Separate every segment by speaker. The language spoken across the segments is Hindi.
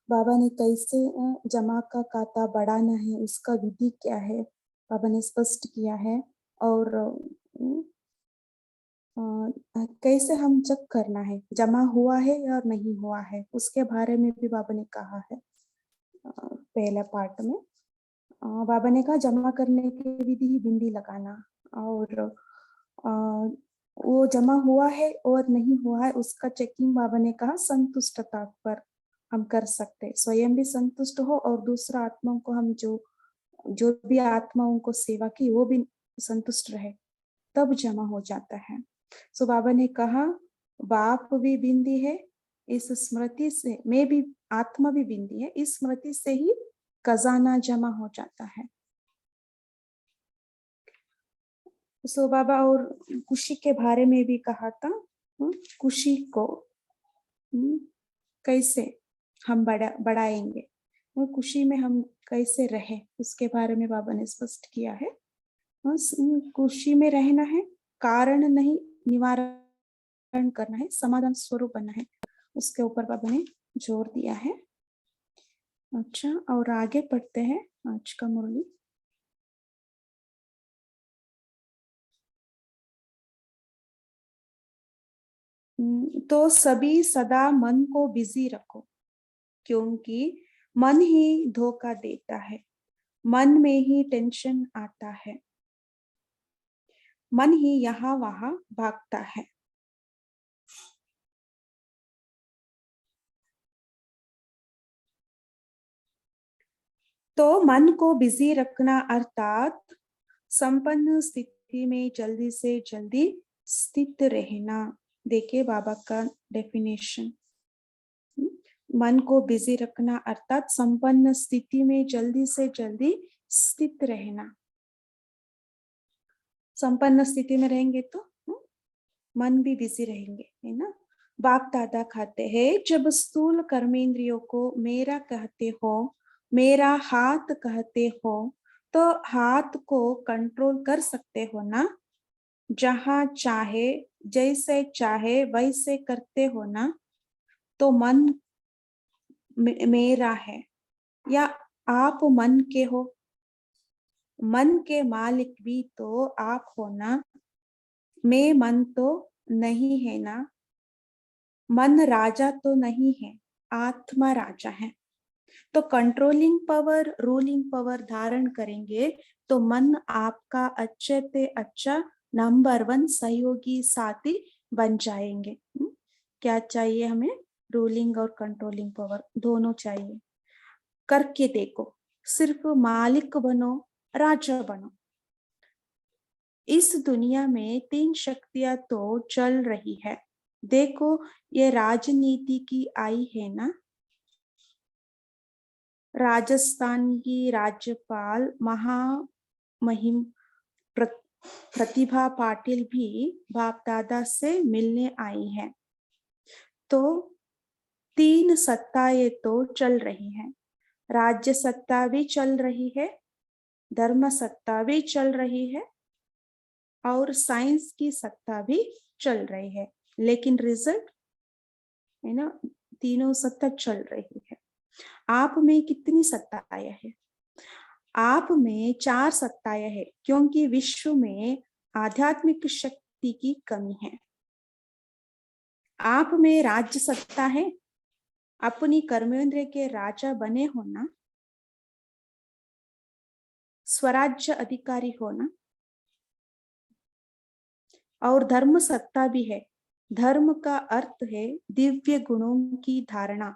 Speaker 1: बाबा ने कैसे जमा का खाता बढ़ाना है, उसका विधि क्या है, बाबा ने स्पष्ट किया है। और कैसे हम चेक करना है जमा हुआ है या नहीं हुआ है, उसके बारे में भी बाबा ने कहा है पहले पार्ट में। बाबा ने कहा जमा करने की विधि ही बिंदी लगाना, और वो जमा हुआ है और नहीं हुआ है उसका चेकिंग बाबा ने कहा संतुष्टता पर हम कर सकते, स्वयं भी संतुष्ट हो और दूसरा आत्माओं को हम जो भी आत्माओं को सेवा की वो भी संतुष्ट रहे, तब जमा हो जाता है। सो बाबा ने कहा बाप भी बिंदी है, इस स्मृति से मैं भी आत्मा भी बिंदी है, इस स्मृति से ही खजाना जमा हो जाता है। सो बाबा और खुशी के बारे में भी कहा था, खुशी को कैसे हम बढ़ाएंगे, खुशी में हम कैसे रहे, उसके बारे में बाबा ने स्पष्ट किया है। खुशी में रहना है, कारण नहीं निवारण करना है, समाधान स्वरूप बनना है, उसके ऊपर बाबा ने जोर दिया है। अच्छा, और आगे पढ़ते हैं आज का मुरली। तो सभी सदा मन को बिजी रखो, क्योंकि मन ही धोखा देता है, मन में ही टेंशन आता है, मन ही यहाँ वहां भागता है। तो मन को बिजी रखना अर्थात संपन्न स्थिति में जल्दी से जल्दी स्थित रहना। देखिए बाबा का डेफिनेशन, मन को बिजी रखना अर्थात संपन्न स्थिति में जल्दी से जल्दी स्थित रहना। संपन्न स्थिति में रहेंगे तो मन भी बिजी रहेंगे, है ना। बाप दादा खाते हैं, जब स्थूल कर्मेंद्रियों को मेरा कहते हो, मेरा हाथ कहते हो, तो हाथ को कंट्रोल कर सकते हो ना, जहां चाहे जैसे चाहे वैसे करते हो ना। तो मन मेरा है या आप मन के हो, मन के मालिक भी तो आप हो ना, मैं मन तो नहीं है ना, मन राजा तो नहीं है, आत्मा राजा है। तो कंट्रोलिंग पावर रूलिंग पावर धारण करेंगे तो मन आपका अच्छे से अच्छा नंबर 1 सहयोगी साथी बन जाएंगे। क्या चाहिए हमें, रूलिंग और कंट्रोलिंग पावर दोनों चाहिए। करके देखो, सिर्फ मालिक बनो, राजा बनो। इस दुनिया में 3 शक्तियां तो चल रही है, देखो ये राजनीति की आई है ना। राजस्थान की राज्यपाल महामहिम प्रतिभा पाटिल भी बाप दादा से मिलने आई है। तो 3 सत्ताएं तो चल रही हैं, राज्य सत्ता भी चल रही है, धर्म सत्ता भी चल रही है, और साइंस की सत्ता भी चल रही है। लेकिन रिजल्ट है ना, तीनों सत्ता चल रही है। आप में कितनी सत्ताएं है? आप में 4 सत्ताएं है, क्योंकि विश्व में आध्यात्मिक शक्ति की कमी है। आप में राज्य सत्ता है, अपनी कर्मेंद्र के राजा बने हो ना, स्वराज्य अधिकारी हो ना। और धर्म सत्ता भी है, धर्म का अर्थ है दिव्य गुणों की धारणा,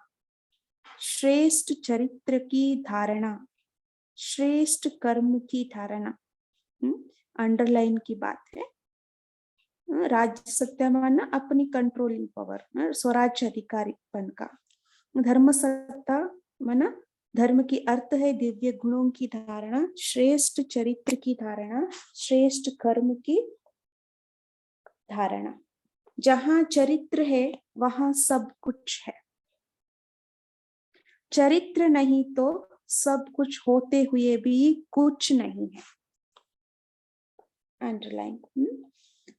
Speaker 1: श्रेष्ठ चरित्र की धारणा, श्रेष्ठ कर्म की धारणा। अंडरलाइन की बात है। राज्य सत्ता माना अपनी कंट्रोलिंग पावर, स्वराज्य अधिकारी बन का। धर्म सत्ता माना धर्म की अर्थ है दिव्य गुणों की धारणा, श्रेष्ठ चरित्र की धारणा, श्रेष्ठ कर्म की धारणा। जहां चरित्र है वहां सब कुछ है, चरित्र नहीं तो सब कुछ होते हुए भी कुछ नहीं है। अंडरलाइन।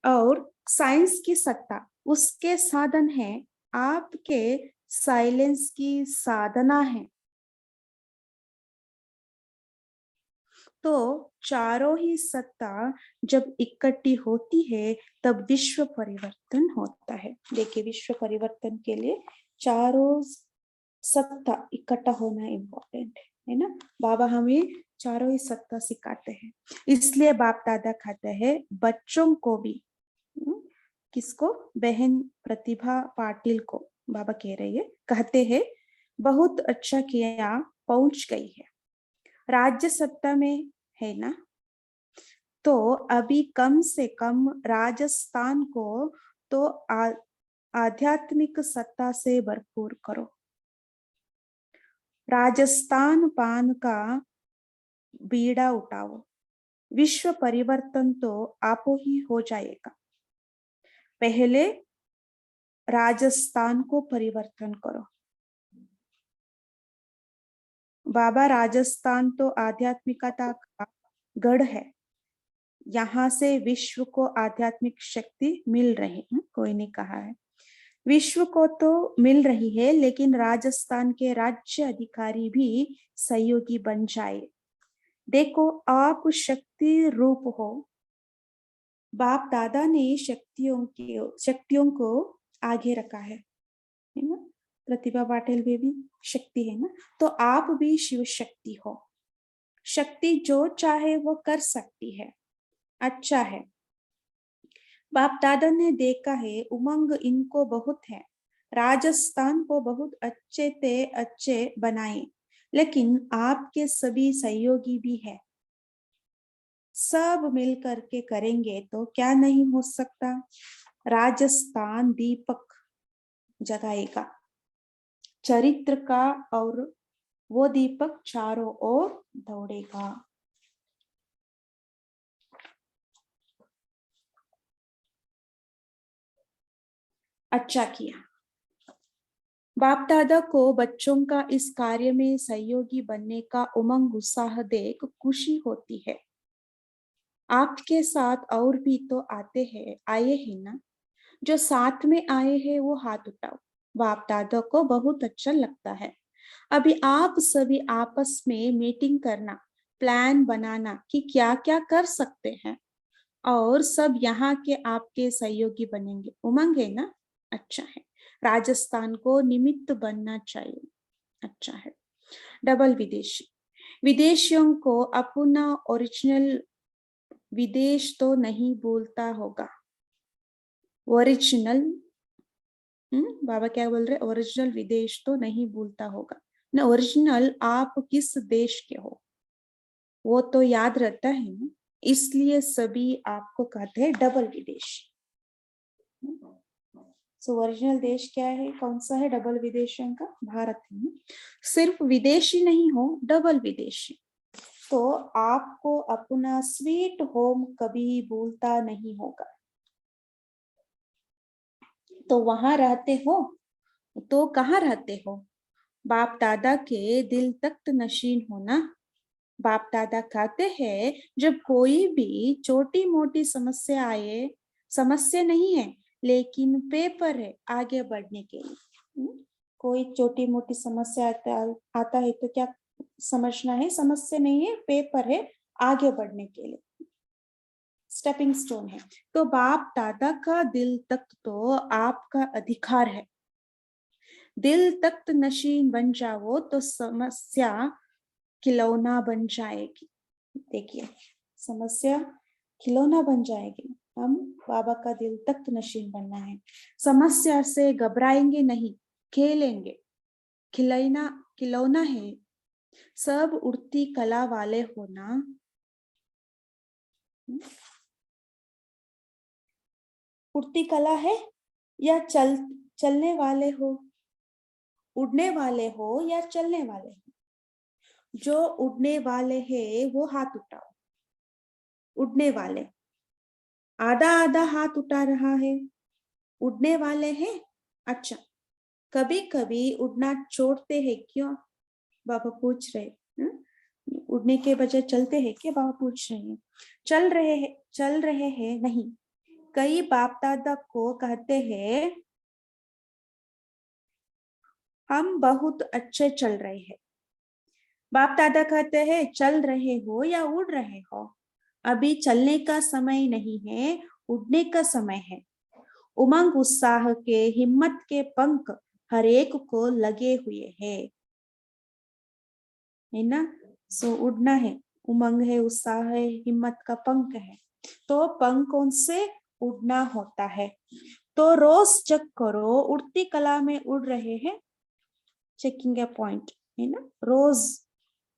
Speaker 1: और साइंस की सत्ता उसके साधन है आपके साइलेंस की साधना है। तो चारों ही सत्ता जब इकट्ठी होती है तब विश्व परिवर्तन होता है। देखिए, विश्व परिवर्तन के लिए चारों सत्ता इकट्ठा होना इम्पोर्टेंट है ना। बाबा हमें चारों ही सत्ता सिखाते हैं, इसलिए बाप दादा कहते हैं बच्चों को भी, किसको, बहन प्रतिभा पाटिल को बाबा कह रहे हैं, कहते हैं बहुत अच्छा किया, पहुंच गई है राज्य सत्ता में, है ना। तो अभी कम से कम राजस्थान को तो आध्यात्मिक सत्ता से भरपूर करो। राजस्थान पान का बीड़ा उठाओ, विश्व परिवर्तन तो आप ही हो जाएगा। पहले राजस्थान को परिवर्तन करो। बाबा, राजस्थान तो आध्यात्मिकता का गढ़ है, यहाँ से विश्व को आध्यात्मिक शक्ति मिल रही है। कोई ने कहा है विश्व को तो मिल रही है, लेकिन राजस्थान के राज्य अधिकारी भी सहयोगी बन जाए। देखो, आप शक्ति रूप हो। बाप दादा ने शक्तियों को आगे रखा है ना। प्रतिभा पाटिल भी शक्ति है ना, तो आप भी शिव शक्ति हो। शक्ति जो चाहे वो कर सकती है। अच्छा है, बाप दादा ने देखा है उमंग इनको बहुत है, राजस्थान को बहुत अच्छे से अच्छे बनाए, लेकिन आपके सभी सहयोगी भी है। सब मिल करके करेंगे तो क्या नहीं हो सकता। राजस्थान दीपक जगाएगा चरित्र का, और वो दीपक चारों ओर दौड़ेगा। अच्छा किया। बाप दादा को बच्चों का इस कार्य में सहयोगी बनने का उमंग उत्साह देख खुशी होती है। आपके साथ और भी तो आए हैं ना। जो साथ में आए हैं वो हाथ उठाओ। बाप दादा को बहुत अच्छा लगता है। अभी आप सभी आपस में मीटिंग करना, प्लान बनाना कि क्या क्या कर सकते हैं, और सब यहाँ के आपके सहयोगी बनेंगे। उमंग है ना, अच्छा है। राजस्थान को निमित्त बनना चाहिए, अच्छा है। डबल विदेशी, विदेशियों को अपना ओरिजिनल विदेश तो नहीं बोलता होगा। ओरिजिनल, बाबा क्या बोल रहे, ओरिजिनल विदेश तो नहीं भूलता होगा ना। ओरिजिनल आप किस देश के हो वो तो याद रहता है ना, इसलिए सभी आपको कहते हैं डबल विदेशी। सो ओरिजिनल देश क्या है, कौन सा है डबल विदेशियों का, भारत है ना। सिर्फ विदेशी नहीं हो, डबल विदेशी। तो आपको अपना स्वीट होम कभी भूलता नहीं होगा। तो वहां रहते हो तो कहाँ रहते हो, बाप दादा के दिल तख्त नशीन होना। बाप दादा कहते हैं जब कोई भी छोटी मोटी समस्या आए, समस्या नहीं है लेकिन पेपर है आगे बढ़ने के लिए। कोई छोटी मोटी समस्या आता है तो क्या समझना है, समस्या नहीं है, पेपर है आगे बढ़ने के लिए, स्टेपिंग स्टोन है। तो बाप दादा का दिल तख्त तो आपका अधिकार है। दिल तख्त नशीन बन जाओ तो समस्या खिलौना बन जाएगी। देखिए, समस्या खिलौना बन जाएगी। हम बाबा का दिल तख्त नशीन बनना है। समस्या से घबराएंगे नहीं, खेलेंगे। खिलौना खिलौना है, सब उड़ती कला वाले होना। उड़ती कला है या चलने वाले हो, उड़ने वाले हो या चलने वाले हो। जो उड़ने वाले हैं वो हाथ उठाओ। उड़ने वाले, आधा आधा हाथ उठा रहा है। उड़ने वाले हैं, अच्छा। कभी कभी उड़ना छोड़ते हैं क्यों, बाबा पूछ रहे। उड़ने के बजाय चलते हैं क्या, बाबा पूछ रहे हैं। चल रहे हैं नहीं। कई बाप दादा को कहते हैं हम बहुत अच्छे चल रहे हैं। बाप दादा कहते हैं चल रहे हो या उड़ रहे हो, अभी चलने का समय नहीं है, उड़ने का समय है। उमंग उत्साह के हिम्मत के पंख हर एक को लगे हुए है ना। सो उड़ना है, उमंग है, उत्साह है, हिम्मत का पंख है, तो पंख कौन से उड़ना होता है। तो रोज चेक करो, उड़ती कला में उड़ रहे हैं, चेकिंग ए पॉइंट है ना। रोज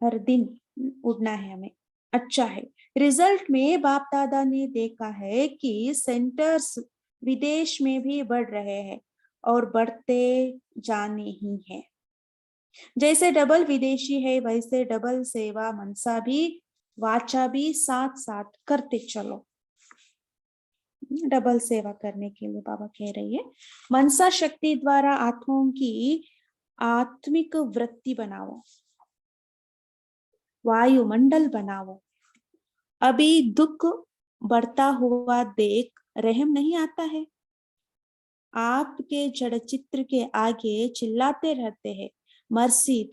Speaker 1: हर दिन उड़ना है हमें। अच्छा है, रिजल्ट में बाप दादा ने देखा है कि सेंटर्स विदेश में भी बढ़ रहे हैं और बढ़ते जाने ही हैं। जैसे डबल विदेशी है वैसे डबल सेवा मनसा भी वाचा भी साथ साथ करते चलो। डबल सेवा करने के लिए बाबा कह रही है, मनसा शक्ति द्वारा आत्माओं की आत्मिक वृत्ति बनाओ, वायुमंडल बनाओ। अभी दुख बढ़ता हुआ देख रहम नहीं आता है, आपके जड़ चित्र के आगे चिल्लाते रहते हैं, मर्सी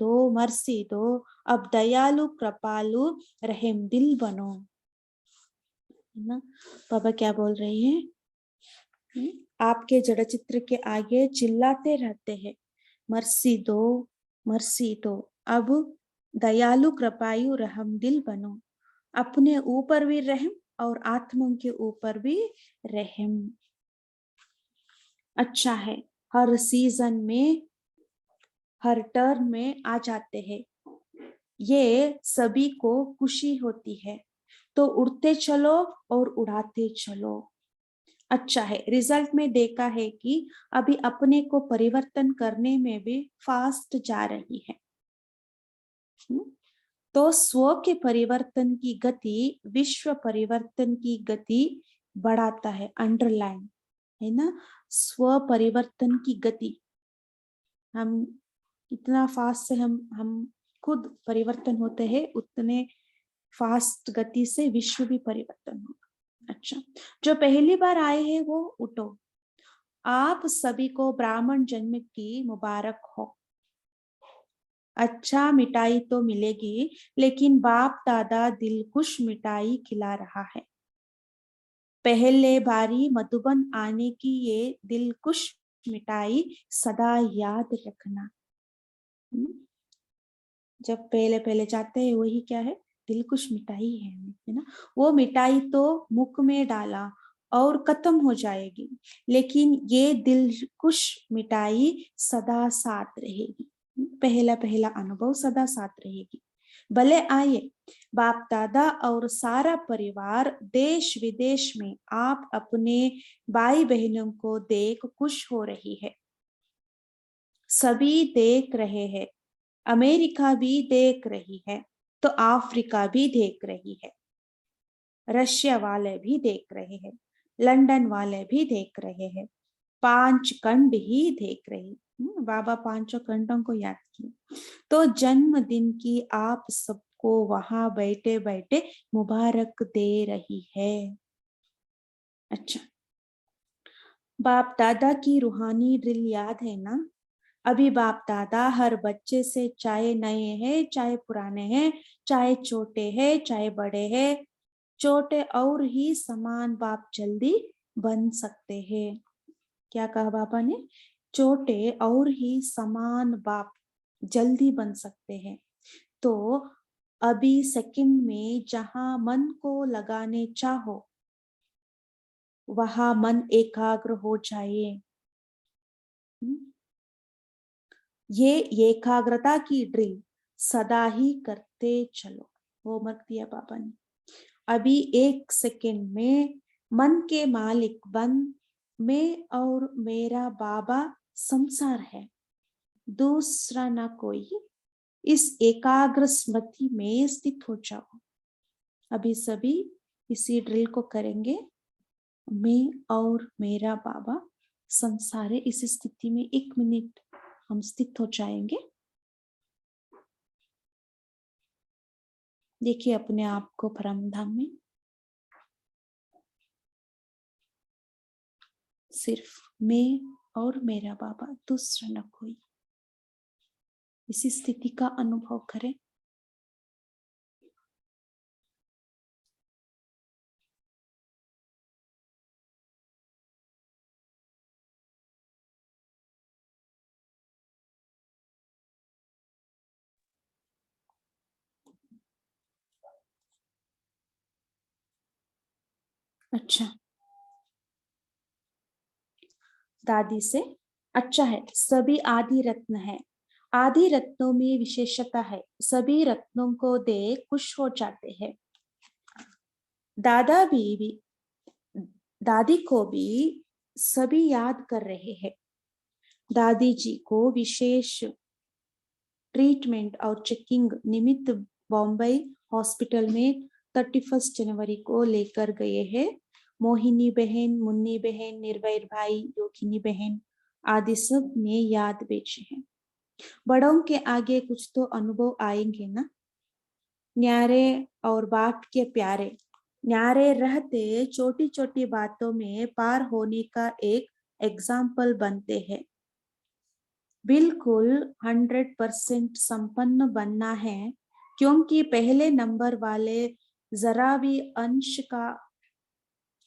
Speaker 1: दो, अब दयालु कृपालु रहम दिल बनो। ना बाबा क्या बोल रही है, आपके जड़ चित्र के आगे चिल्लाते रहते हैं, मर्सी दो, अब दयालु कृपायु रहम दिल बनो। अपने ऊपर भी रहम और आत्माओं के ऊपर भी रहम। अच्छा है, हर सीजन में हर टर्न में आ जाते हैं, ये सभी को खुशी होती है, तो उड़ते चलो और उड़ाते चलो। अच्छा है, रिजल्ट में देखा है कि अभी अपने को परिवर्तन करने में भी फास्ट जा रही है। तो स्व के परिवर्तन की गति विश्व परिवर्तन की गति बढ़ाता है, अंडरलाइन है ना। स्व परिवर्तन की गति, हम इतना फास्ट से हम खुद परिवर्तन होते हैं, उतने फास्ट गति से विश्व भी परिवर्तन होगा। अच्छा, जो पहली बार आए हैं वो उठो, आप सभी को ब्राह्मण जन्म की मुबारक हो। अच्छा मिठाई तो मिलेगी, लेकिन बाप दादा दिलकुश मिठाई खिला रहा है। पहले बारी मधुबन आने की ये दिलकुश मिठाई सदा याद रखना। जब पहले पहले जाते हैं वही क्या है, दिलकुश मिठाई है ना। वो मिठाई तो मुख में डाला और खत्म हो जाएगी, लेकिन ये दिलकुश मिठाई सदा साथ रहेगी। पहला पहला अनुभव सदा साथ रहेगी। भले आए बाप दादा और सारा परिवार देश विदेश में आप अपने भाई बहनों को देख खुश हो रही है, सभी देख रहे हैं, अमेरिका भी देख रही है, तो अफ्रीका भी देख रही है, रशिया वाले भी देख रहे हैं, लंदन वाले भी देख रहे हैं, पांच खंड ही देख रही। बाबा पांचों खंडों को याद किए, तो जन्मदिन की आप सबको वहां बैठे बैठे मुबारक दे रही है। अच्छा, बाप दादा की रूहानी ड्रिल याद है ना। अभी बाप दादा हर बच्चे से, चाहे नए हैं चाहे पुराने हैं, चाहे छोटे हैं चाहे बड़े हैं, छोटे और ही समान बाप जल्दी बन सकते हैं। क्या कहा बाबा ने, छोटे और ही समान बाप जल्दी बन सकते हैं। तो अभी सेकंड में जहां मन को लगाने चाहो वहां मन एकाग्र हो जाए। ये एकाग्रता की ड्रिल सदा ही करते चलो, वो मत दिया बाबा ने। अभी एक सेकंड में मन के मालिक बन, मैं और मेरा बाबा संसार है, दूसरा ना कोई। इस एकाग्र स्मृति में स्थित हो जाओ। अभी सभी इसी ड्रिल को करेंगे, मैं और मेरा बाबा संसार है। इस स्थिति में 1 मिनट हम स्थित हो जाएंगे। देखिए अपने आप को परम धाम में, सिर्फ मैं और मेरा बाबा, दूसरा न कोई। इसी स्थिति का अनुभव करें। अच्छा, दादी से, अच्छा है, सभी आदि रत्न है, आदि रत्नों में विशेषता है, सभी रत्नों को देख खुश हो जाते हैं। भी दादी को भी सभी याद कर रहे हैं। दादी जी को विशेष ट्रीटमेंट और चेकिंग निमित्त बॉम्बे हॉस्पिटल में 31 जनवरी को लेकर गए हैं। मोहिनी बहन, मुन्नी बहन, निर्भय भाई, योगिनी बहन आदि सब ने याद बेचे हैं। बड़ों के आगे कुछ तो अनुभव आएंगे ना। न्यारे और बाप के प्यारे, न्यारे रहते छोटी छोटी बातों में पार होने का एक एग्जाम्पल बनते हैं। बिल्कुल 100% संपन्न बनना है, क्योंकि पहले नंबर वाले जरा भी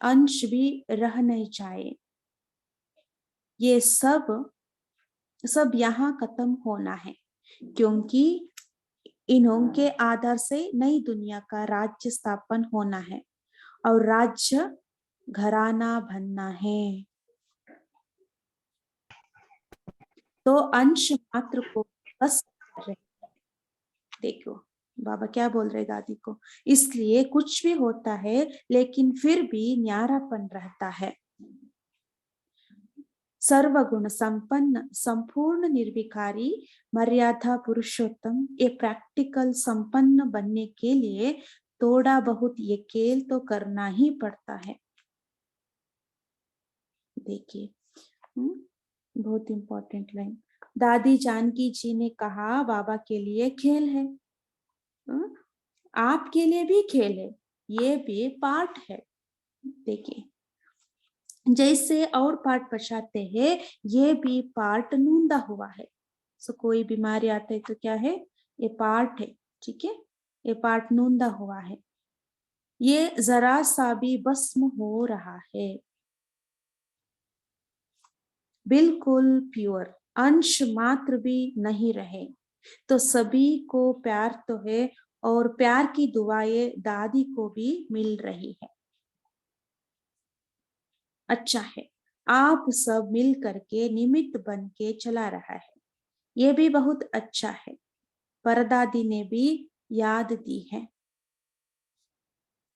Speaker 1: अंश भी रह नहीं चाहिए। ये सब यहाँ खत्म होना है, क्योंकि इन्होंने आधार से नई दुनिया का राज्य स्थापन होना है और राज्य घराना बनना है। तो अंश मात्र को बस देखो बाबा क्या बोल रहे दादी को, इसलिए कुछ भी होता है लेकिन फिर भी न्यारापन रहता है। सर्वगुण संपन्न, संपूर्ण निर्विकारी, मर्यादा पुरुषोत्तम, ये प्रैक्टिकल संपन्न बनने के लिए थोड़ा बहुत ये खेल तो करना ही पड़ता है। देखिए बहुत इंपॉर्टेंट लाइन, दादी जानकी जी ने कहा बाबा के लिए खेल है, आपके लिए भी खेल है, ये भी पार्ट है। देखिए जैसे और पार्ट बचाते हैं, ये भी पार्ट नूंदा हुआ है। सो कोई बीमारी आते है तो क्या है, ये पार्ट है, ठीक है, ये पार्ट नूंदा हुआ है। ये जरा सा भी भस्म हो रहा है, बिल्कुल प्योर, अंश मात्र भी नहीं रहे। तो सभी को प्यार तो है, और प्यार की दुआएं दादी को भी मिल रही है। अच्छा है, आप सब मिल करके निमित्त बन के चला रहा है, ये भी बहुत अच्छा है। परदादी ने भी याद दी है,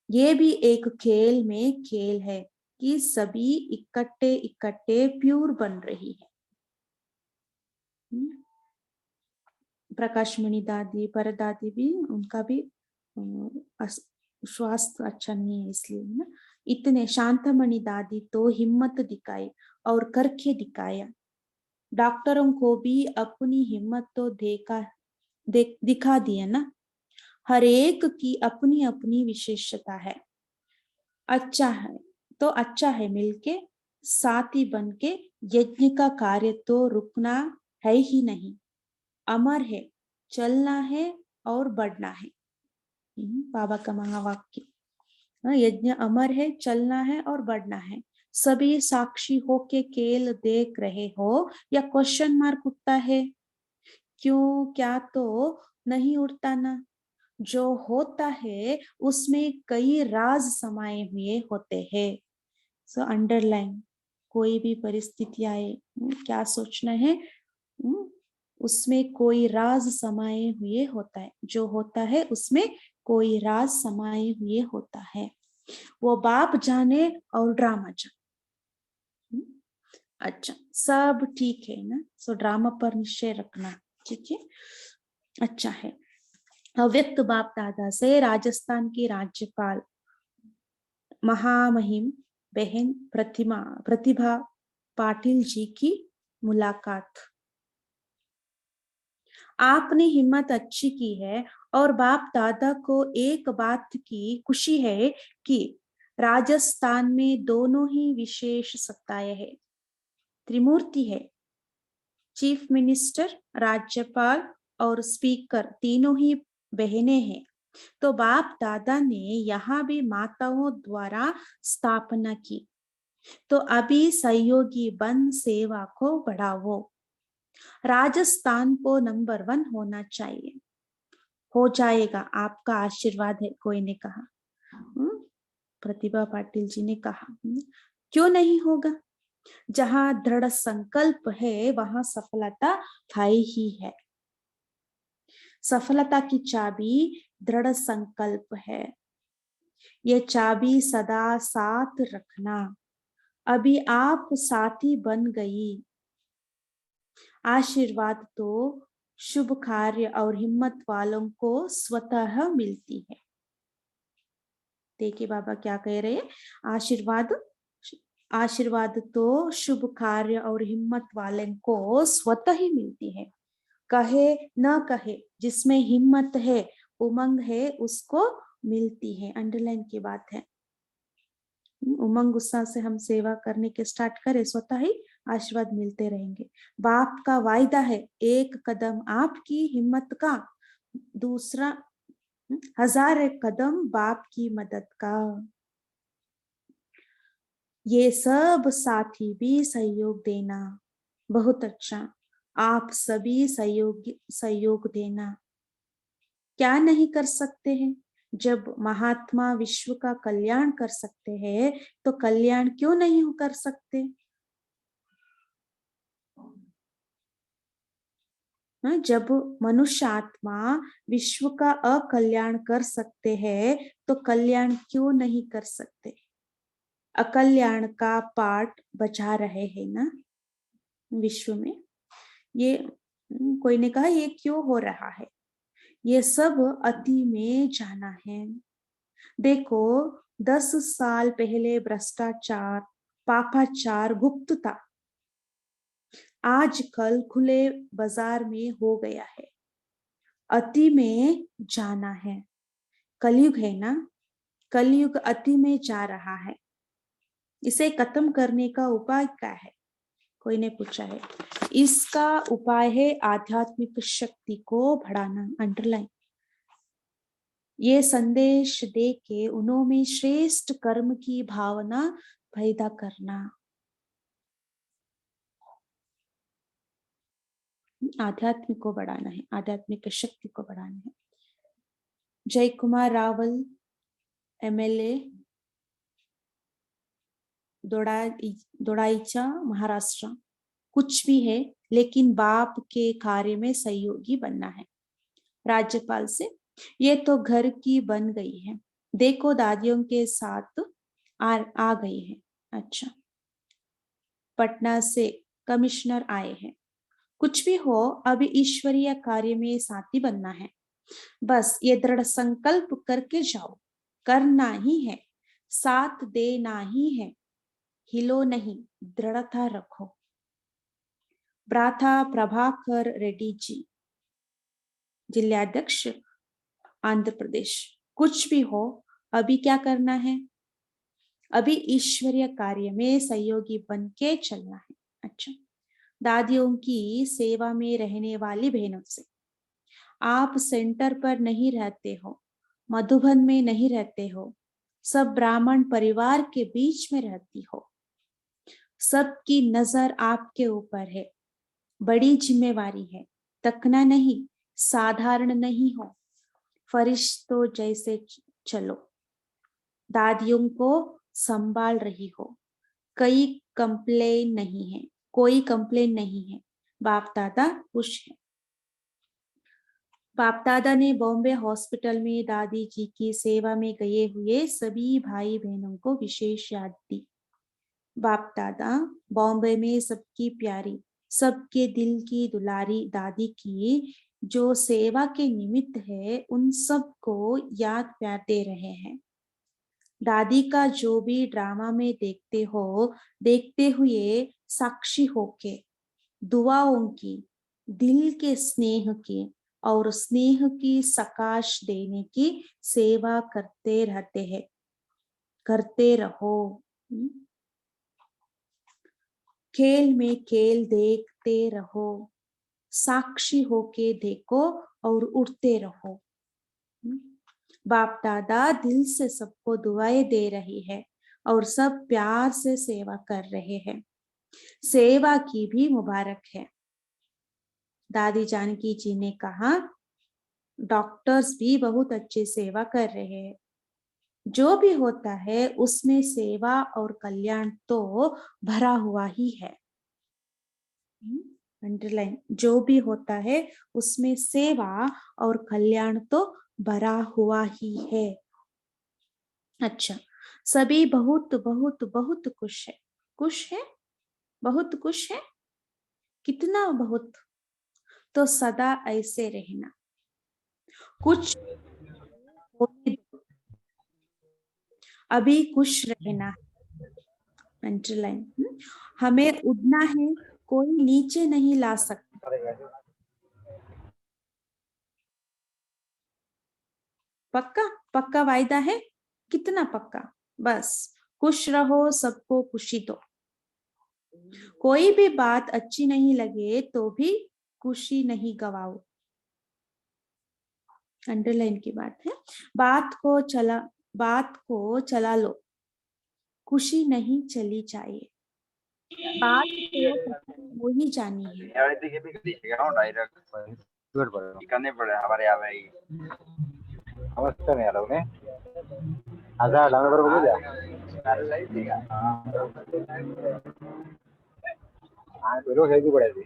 Speaker 1: ये भी एक खेल में खेल है कि सभी इकट्ठे इकट्ठे प्यूर बन रही है। प्रकाशमणि दादी, परदादी भी, उनका भी स्वास्थ्य अच्छा नहीं है, इसलिए ना। इतने शांतमणि दादी तो हिम्मत दिखाई और करके दिखाया। डॉक्टरों को भी अपनी हिम्मत तो दिखा दिया ना। हर एक की अपनी अपनी विशेषता है। अच्छा है तो अच्छा है, मिलके साथी बन के यज्ञ का कार्य तो रुकना है ही नहीं, अमर है, चलना है और बढ़ना है। बाबा का महावाक्य, यज्ञ अमर है, चलना है और बढ़ना है। सभी साक्षी होके खेल देख रहे हो या क्वेश्चन मार्क उठता है, क्यों क्या तो नहीं उठता ना। जो होता है उसमें कई राज समाये हुए होते हैं। सो अंडरलाइन, कोई भी परिस्थिति आए, क्या सोचना है, उसमें कोई राज समाये हुए होता है, जो होता है उसमें कोई राज समाये हुए होता है। वो बाप जाने और ड्रामा जाने। अच्छा सब ठीक है ना। सो ड्रामा पर निश्चय रखना, ठीक है। अच्छा है, अव्यक्त बाप दादा से राजस्थान की राज्यपाल महामहिम बहन प्रतिभा पाटिल जी की मुलाकात। आपने हिम्मत अच्छी की है, और बाप दादा को एक बात की खुशी है कि राजस्थान में दोनों ही विशेष सत्ताएं है, त्रिमूर्ति है, चीफ मिनिस्टर, राज्यपाल और स्पीकर तीनों ही बहनें हैं। तो बाप दादा ने यहाँ भी माताओं द्वारा स्थापना की। तो अभी सहयोगी बन सेवा को बढ़ाओ। राजस्थान को नंबर 1 होना चाहिए। हो जाएगा, आपका आशीर्वाद है, कोई ने कहा। प्रतिभा पाटिल जी ने कहा, क्यों नहीं होगा? जहां दृढ़ संकल्प है वहां सफलता है ही है। सफलता की चाबी दृढ़ संकल्प है। ये चाबी सदा साथ रखना। अभी आप साथी बन गई। आशीर्वाद तो शुभ कार्य और हिम्मत वालों को स्वतः मिलती है। देखिए बाबा क्या कह रहे हैं, आशीर्वाद तो शुभ कार्य और हिम्मत वाले को स्वतः ही मिलती है। कहे न कहे, जिसमें हिम्मत है, उमंग है, उसको मिलती है। अंडरलाइन की बात है। उमंग उत्साह से हम सेवा करने के स्टार्ट करें, स्वतः ही आशीर्वाद मिलते रहेंगे। बाप का वायदा है, एक कदम आपकी हिम्मत का, दूसरा 1000 कदम बाप की मदद का। ये सब साथी भी सहयोग देना। बहुत अच्छा, आप सभी सहयोग देना। क्या नहीं कर सकते हैं? जब महात्मा विश्व का कल्याण कर सकते हैं तो कल्याण क्यों नहीं कर सकते? जब मनुष्य आत्मा विश्व का अकल्याण कर सकते हैं तो कल्याण क्यों नहीं कर सकते? अकल्याण का पाठ बचा रहे हैं ना विश्व में। ये कोई ने कहा ये क्यों हो रहा है? ये सब अति में जाना है। देखो, 10 साल पहले भ्रष्टाचार, पापाचार गुप्त था। आजकल खुले बाजार में हो गया है। अति में जाना है। कलयुग है ना, कलयुग अति में जा रहा है। इसे खत्म करने का उपाय क्या है? कोई ने पूछा है। इसका उपाय है आध्यात्मिक शक्ति को बढ़ाना। अंडरलाइन। ये संदेश दे के उन्होंने श्रेष्ठ कर्म की भावना पैदा करना। आध्यात्मिक को बढ़ाना है, आध्यात्मिक शक्ति को बढ़ाना है। जय कुमार रावल, एमएलए, दोडाईचा, महाराष्ट्र। कुछ भी है, लेकिन बाप के कार्य में सहयोगी बनना है। राज्यपाल से, ये तो घर की बन गई है। देखो दादियों के साथ आ गई है। अच्छा, पटना से कमिश्नर आए हैं। कुछ भी हो, अभी ईश्वरीय कार्य में साथी बनना है। बस ये दृढ़ संकल्प करके जाओ। करना ही है, साथ देना ही है। हिलो नहीं, दृढ़ता रखो। ब्राथा प्रभाकर रेड्डी जी, जिलाध्यक्ष, आंध्र प्रदेश। कुछ भी हो, अभी क्या करना है? अभी ईश्वरीय कार्य में सहयोगी बन के चलना है। अच्छा, दादियों की सेवा में रहने वाली बहनों से, आप सेंटर पर नहीं रहते हो, मधुबन में नहीं रहते हो, सब ब्राह्मण परिवार के बीच में रहती हो। सबकी नजर आपके ऊपर है। बड़ी जिम्मेवारी है। तकना नहीं, साधारण नहीं हो, फरिश्तों जैसे चलो। दादियों को संभाल रही हो। कोई कंप्लेन नहीं है। बाप दादा खुश है। बाप दादा ने बॉम्बे हॉस्पिटल में दादी जी की सेवा में गए हुए सभी भाई बहनों को विशेष याद दी। बाप दादा बॉम्बे में सबकी प्यारी, सबके दिल की दुलारी दादी की जो सेवा के निमित्त है, उन सबको याद प्यार दे रहे हैं। दादी का जो भी ड्रामा में देखते हो, देखते हुए साक्षी होके दुआओं की, दिल के स्नेह की और स्नेह की सकाश देने की सेवा करते रहते हैं। करते रहो। खेल में खेल देखते रहो। साक्षी होके देखो और उड़ते रहो। बाप दादा दिल से सबको दुआएं दे रही है और सब प्यार से सेवा कर रहे हैं। सेवा की भी मुबारक है। दादी जानकी जी ने कहा, डॉक्टर्स भी बहुत अच्छी सेवा कर रहे हैं। जो भी होता है उसमें सेवा और कल्याण तो भरा हुआ ही है। अंडरलाइन, जो भी होता है उसमें सेवा और कल्याण तो भरा हुआ ही है। अच्छा, सभी बहुत बहुत बहुत खुश है। खुश है, बहुत खुश है। कितना बहुत? तो सदा ऐसे रहना। कुछ होने दो, अभी खुश रहना है। अंडरलाइन। हमें उड़ना है, कोई नीचे नहीं ला सकता। पक्का? पक्का वायदा है? कितना पक्का? बस खुश रहो, सबको खुशी दो। कोई भी बात अच्छी नहीं लगे तो भी खुशी नहीं गवाओ। अंडरलाइन की बात है। बात को चला लो, खुशी नहीं चली चाहिए। बात तो खत्म हो ही जानी है।
Speaker 2: समझते नहीं लोग ने 1000 डाउनलोड कर हाँ तो रोज हेल्दी पड़ेगी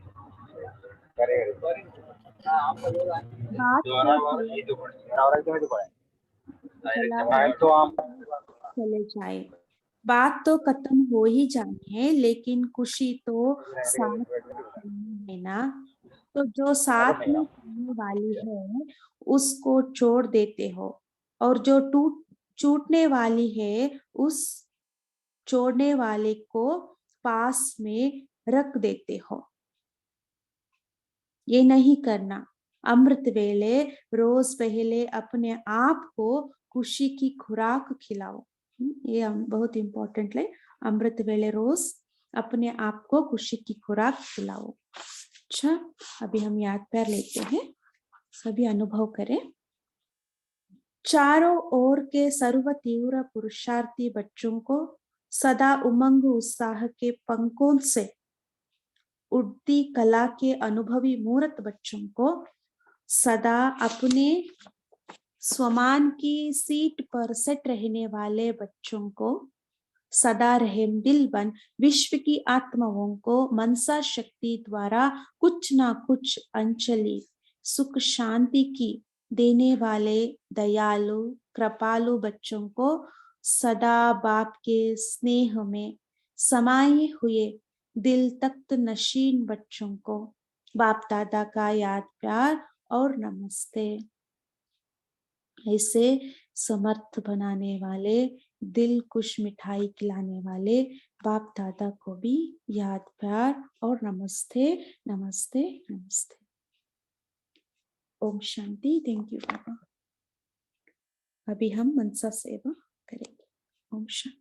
Speaker 2: करे
Speaker 1: बात तो चला
Speaker 2: और एकदम ही तो पड़े
Speaker 1: चला
Speaker 2: हाँ तो हम
Speaker 1: चले जाए। बात तो खत्म हो ही जानी है, लेकिन खुशी तो साथ में है ना। तो जो साथ में चलने वाली है उसको छोड़ देते हो, और जो छूटने वाली है उस छोड़ने वाले को पास में रख देते हो। ये नहीं करना। अमृत वेले रोज पहले अपने आप को खुशी की खुराक खिलाओ। ये बहुत इंपॉर्टेंट है। अमृत वेले रोज अपने आप को खुशी की खुराक खिलाओ। अच्छा, अभी हम याद कर लेते हैं, सभी अनुभव करें। चारों ओर के सर्व तीव्र पुरुषार्थी बच्चों को सदा उमंग उत्साह के पंखों से उड़ती कला के अनुभवी मूर्त बच्चों को सदा अपने स्वमान की सीट पर सेट रहने वाले बच्चों को सदा रहम दिल बन विश्व की आत्माओं को मनसा शक्ति द्वारा कुछ ना कुछ अंचली सुख शांति की देने वाले दयालु कृपालु बच्चों को सदा बाप के स्नेह में समाये हुए दिल तख्त नशीन बच्चों को बाप दादा का याद प्यार और नमस्ते। ऐसे समर्थ बनाने वाले, दिल कुश मिठाई खिलाने वाले बाप दादा को भी याद प्यार और नमस्ते नमस्ते नमस्ते। ओम शांति। थैंक यू बाबा। अभी हम मनसा सेवा करेंगे। ओम शांति।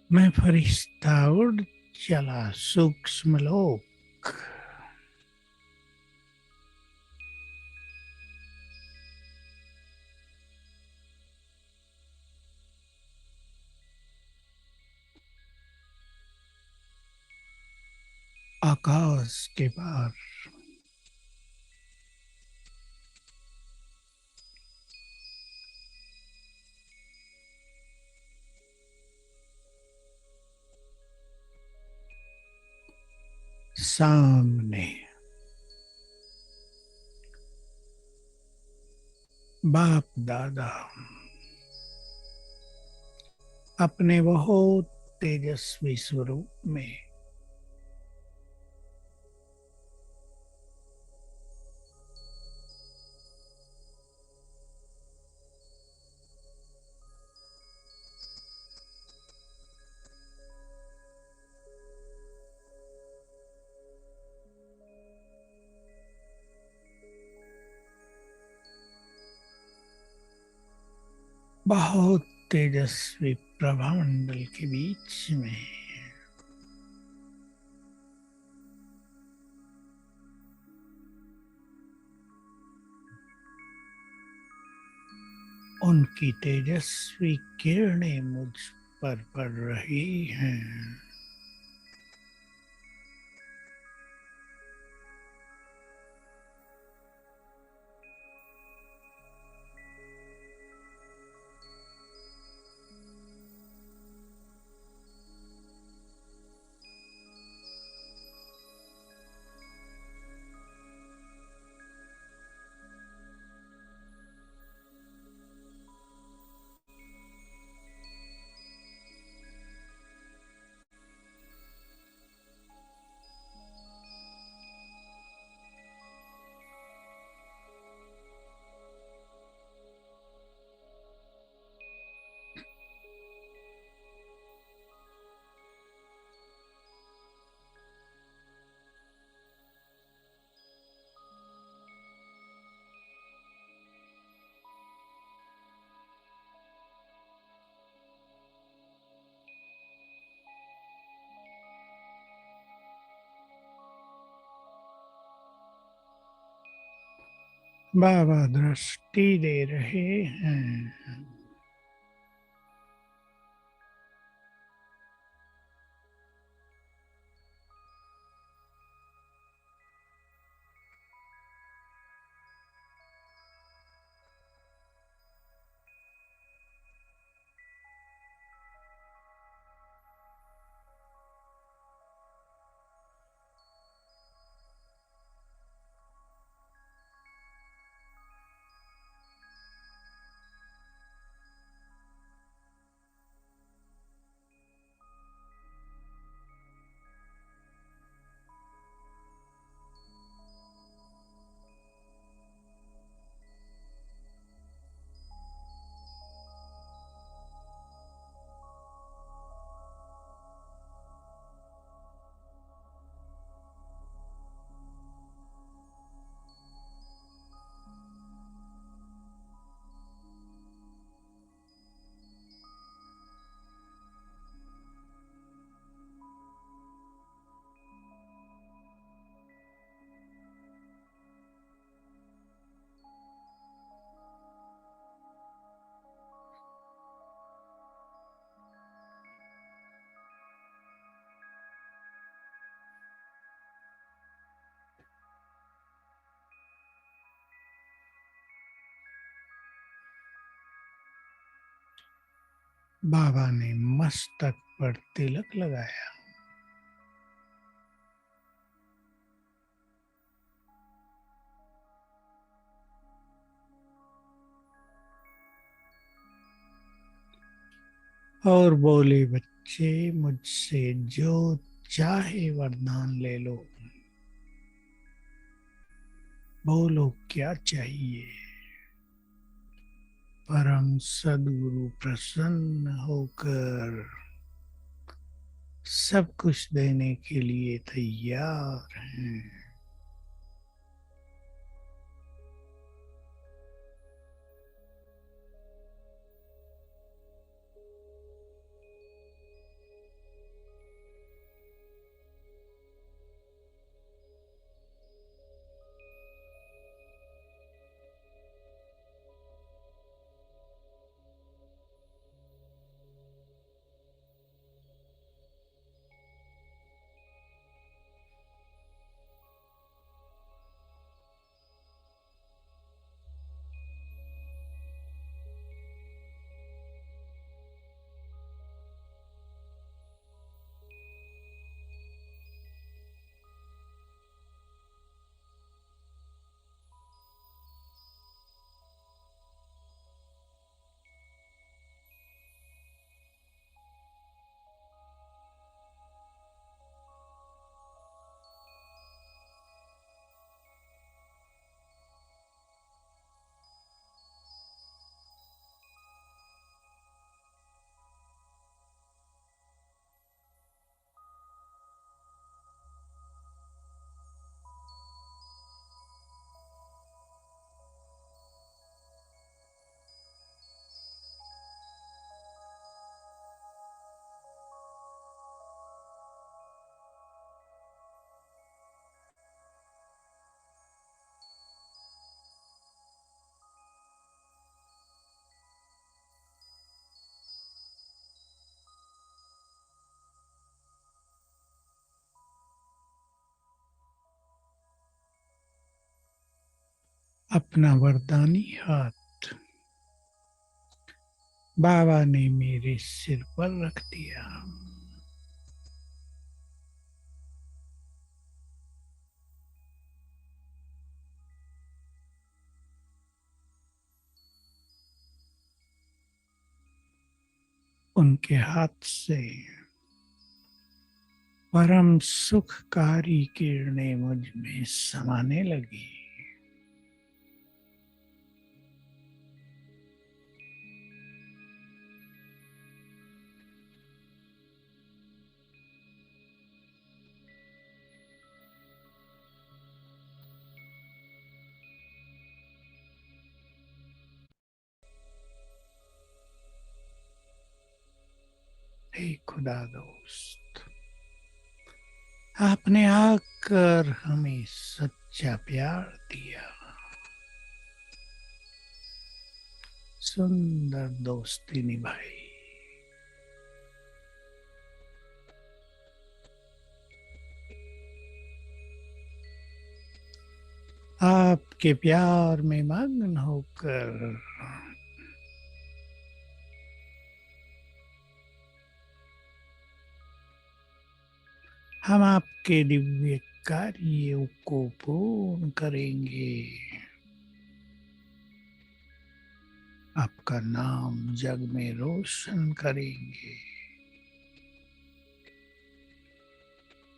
Speaker 3: मैं फरिश्ता उड़ चला सूक्ष्म लोक। आकाश के पार सामने बाप दादा अपने बहुत तेजस्वी स्वरूप में बहुत तेजस्वी प्रभामंडल के बीच में उनकी तेजस्वी किरणें मुझ पर पड़ रही हैं। बाबा दृष्टि दे रहे हैं। बाबा ने मस्तक पर तिलक लगाया। और बोले, बच्चे मुझसे जो चाहे वरदान ले लो। बोलो क्या चाहिए। परम सदगुरु प्रसन्न होकर सब कुछ देने के लिए तैयार हैं। अपना वरदानी हाथ बाबा ने मेरे सिर पर रख दिया। उनके हाथ से परम सुखकारी किरणें मुझ में समाने लगी। हे खुदा दोस्त, आपने आकर हमें सच्चा प्यार दिया। सुंदर दोस्ती निभाई। आपके प्यार में मग्न होकर हम आपके दिव्य कार्यों को पूर्ण करेंगे। आपका नाम जग में रोशन करेंगे।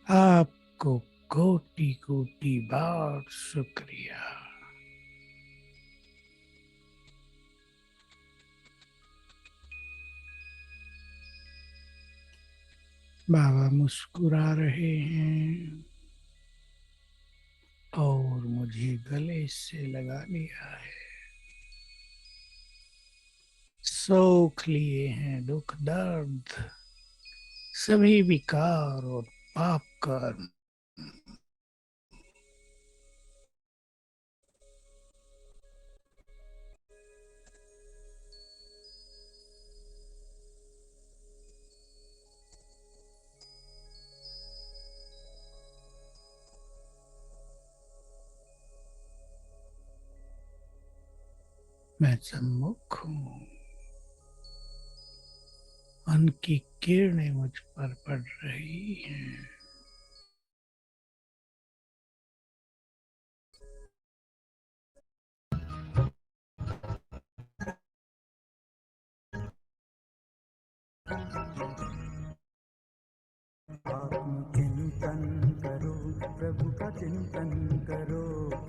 Speaker 3: आपको कोटि कोटि बार शुक्रिया। बाबा मुस्कुरा रहे हैं और मुझे गले से लगा लिया है। सोख लिए हैं दुख दर्द, सभी विकार और पाप कर्म। मैं सम्मुख हूँ। मन की किरणें मुझ पर पड़ रही हैं।
Speaker 4: आत्मचिंतन करो, प्रभु का चिंतन करो,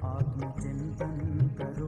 Speaker 4: आत्मचिंतन करो।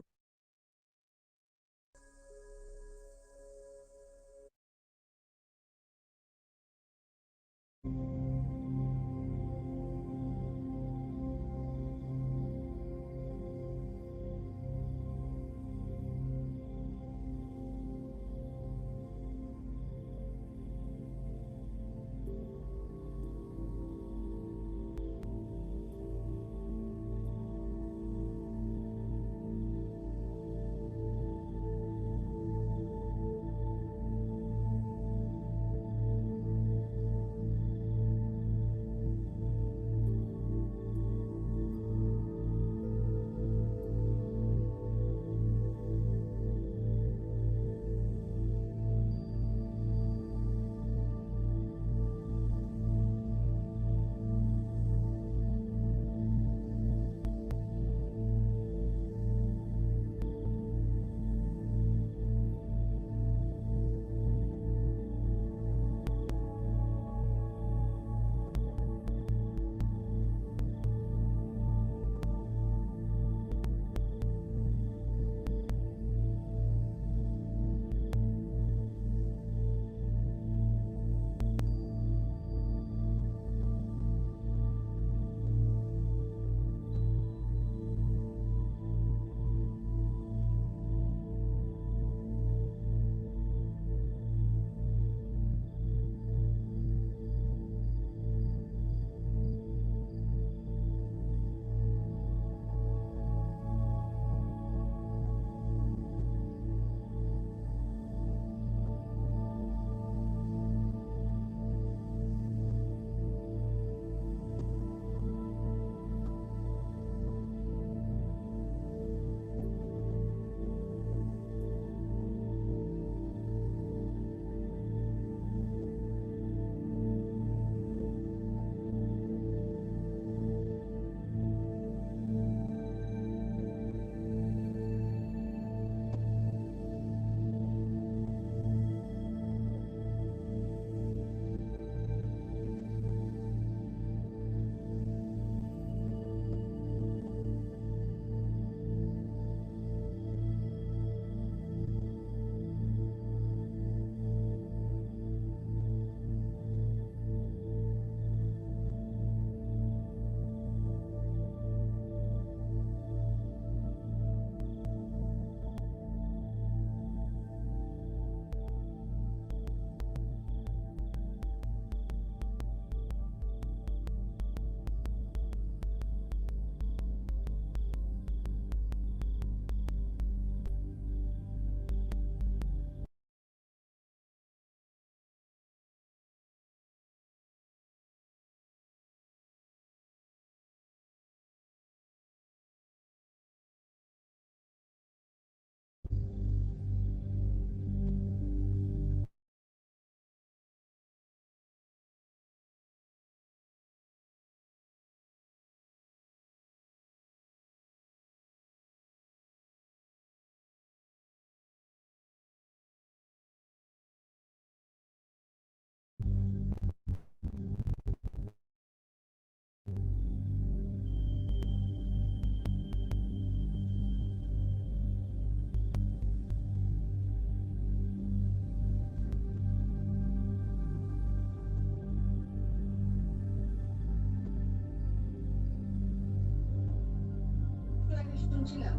Speaker 5: শুনছিলাম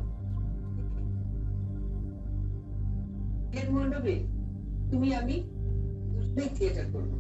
Speaker 5: এর মণ্ডপে তুমি আমি দুটোই থিয়েটার করবো।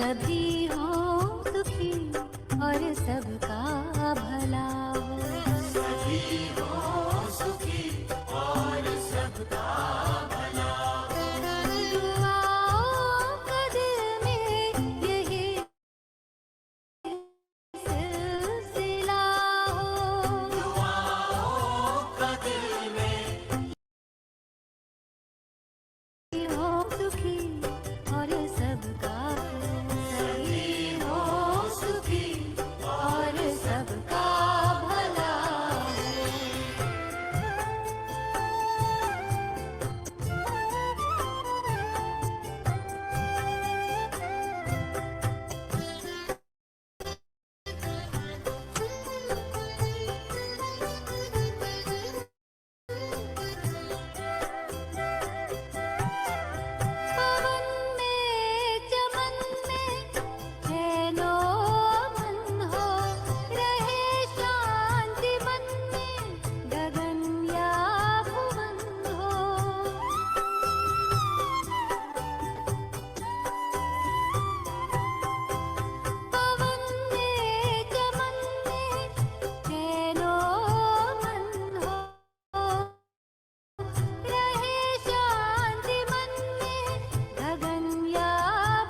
Speaker 6: सभी हो सुखी और सबका भला हो। दुआओं का दिल में यही सिलसिला हो। हो सुखी और सबका सभी हो सुखी और सबका भला हो। पवन में चमन में फैलो मन हो, रहे शांति मन में गगन या भुवन हो। पवन में चमन में फैलो मन हो, रहे शांति मन में गगन या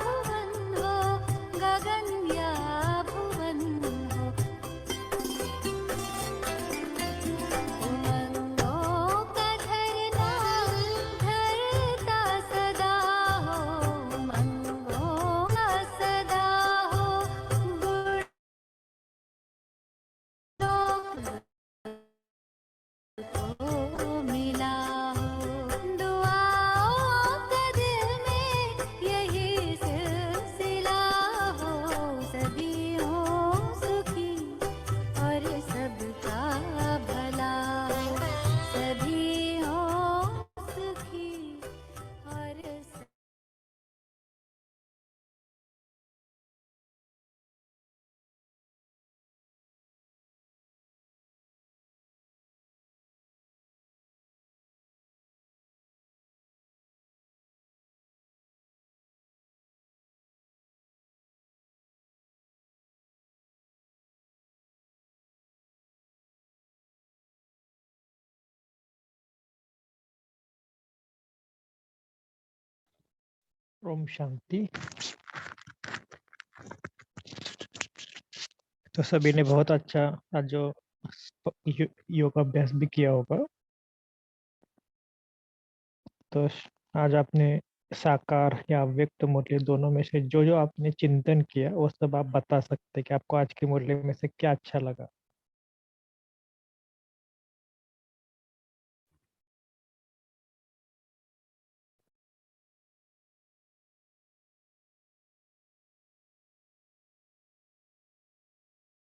Speaker 6: भुवन हो, गगन या भुवन हो। उमंगों का धरना धरता सदा हो, उमंगों का सदा हो, गुणों को मिला हो। दुआओं का दिल में यही सिलसिला हो, सभी हो सुखी और सबका भला हो। सभी हो सुखी और
Speaker 7: ओम शांति। तो सभी ने बहुत अच्छा आज जो योग अभ्यास भी किया होगा। तो आज आपने साकार या व्यक्त मुरली दोनों में से जो जो आपने चिंतन किया वो सब आप बता सकते हैं कि आपको आज की मुरली में से क्या अच्छा लगा।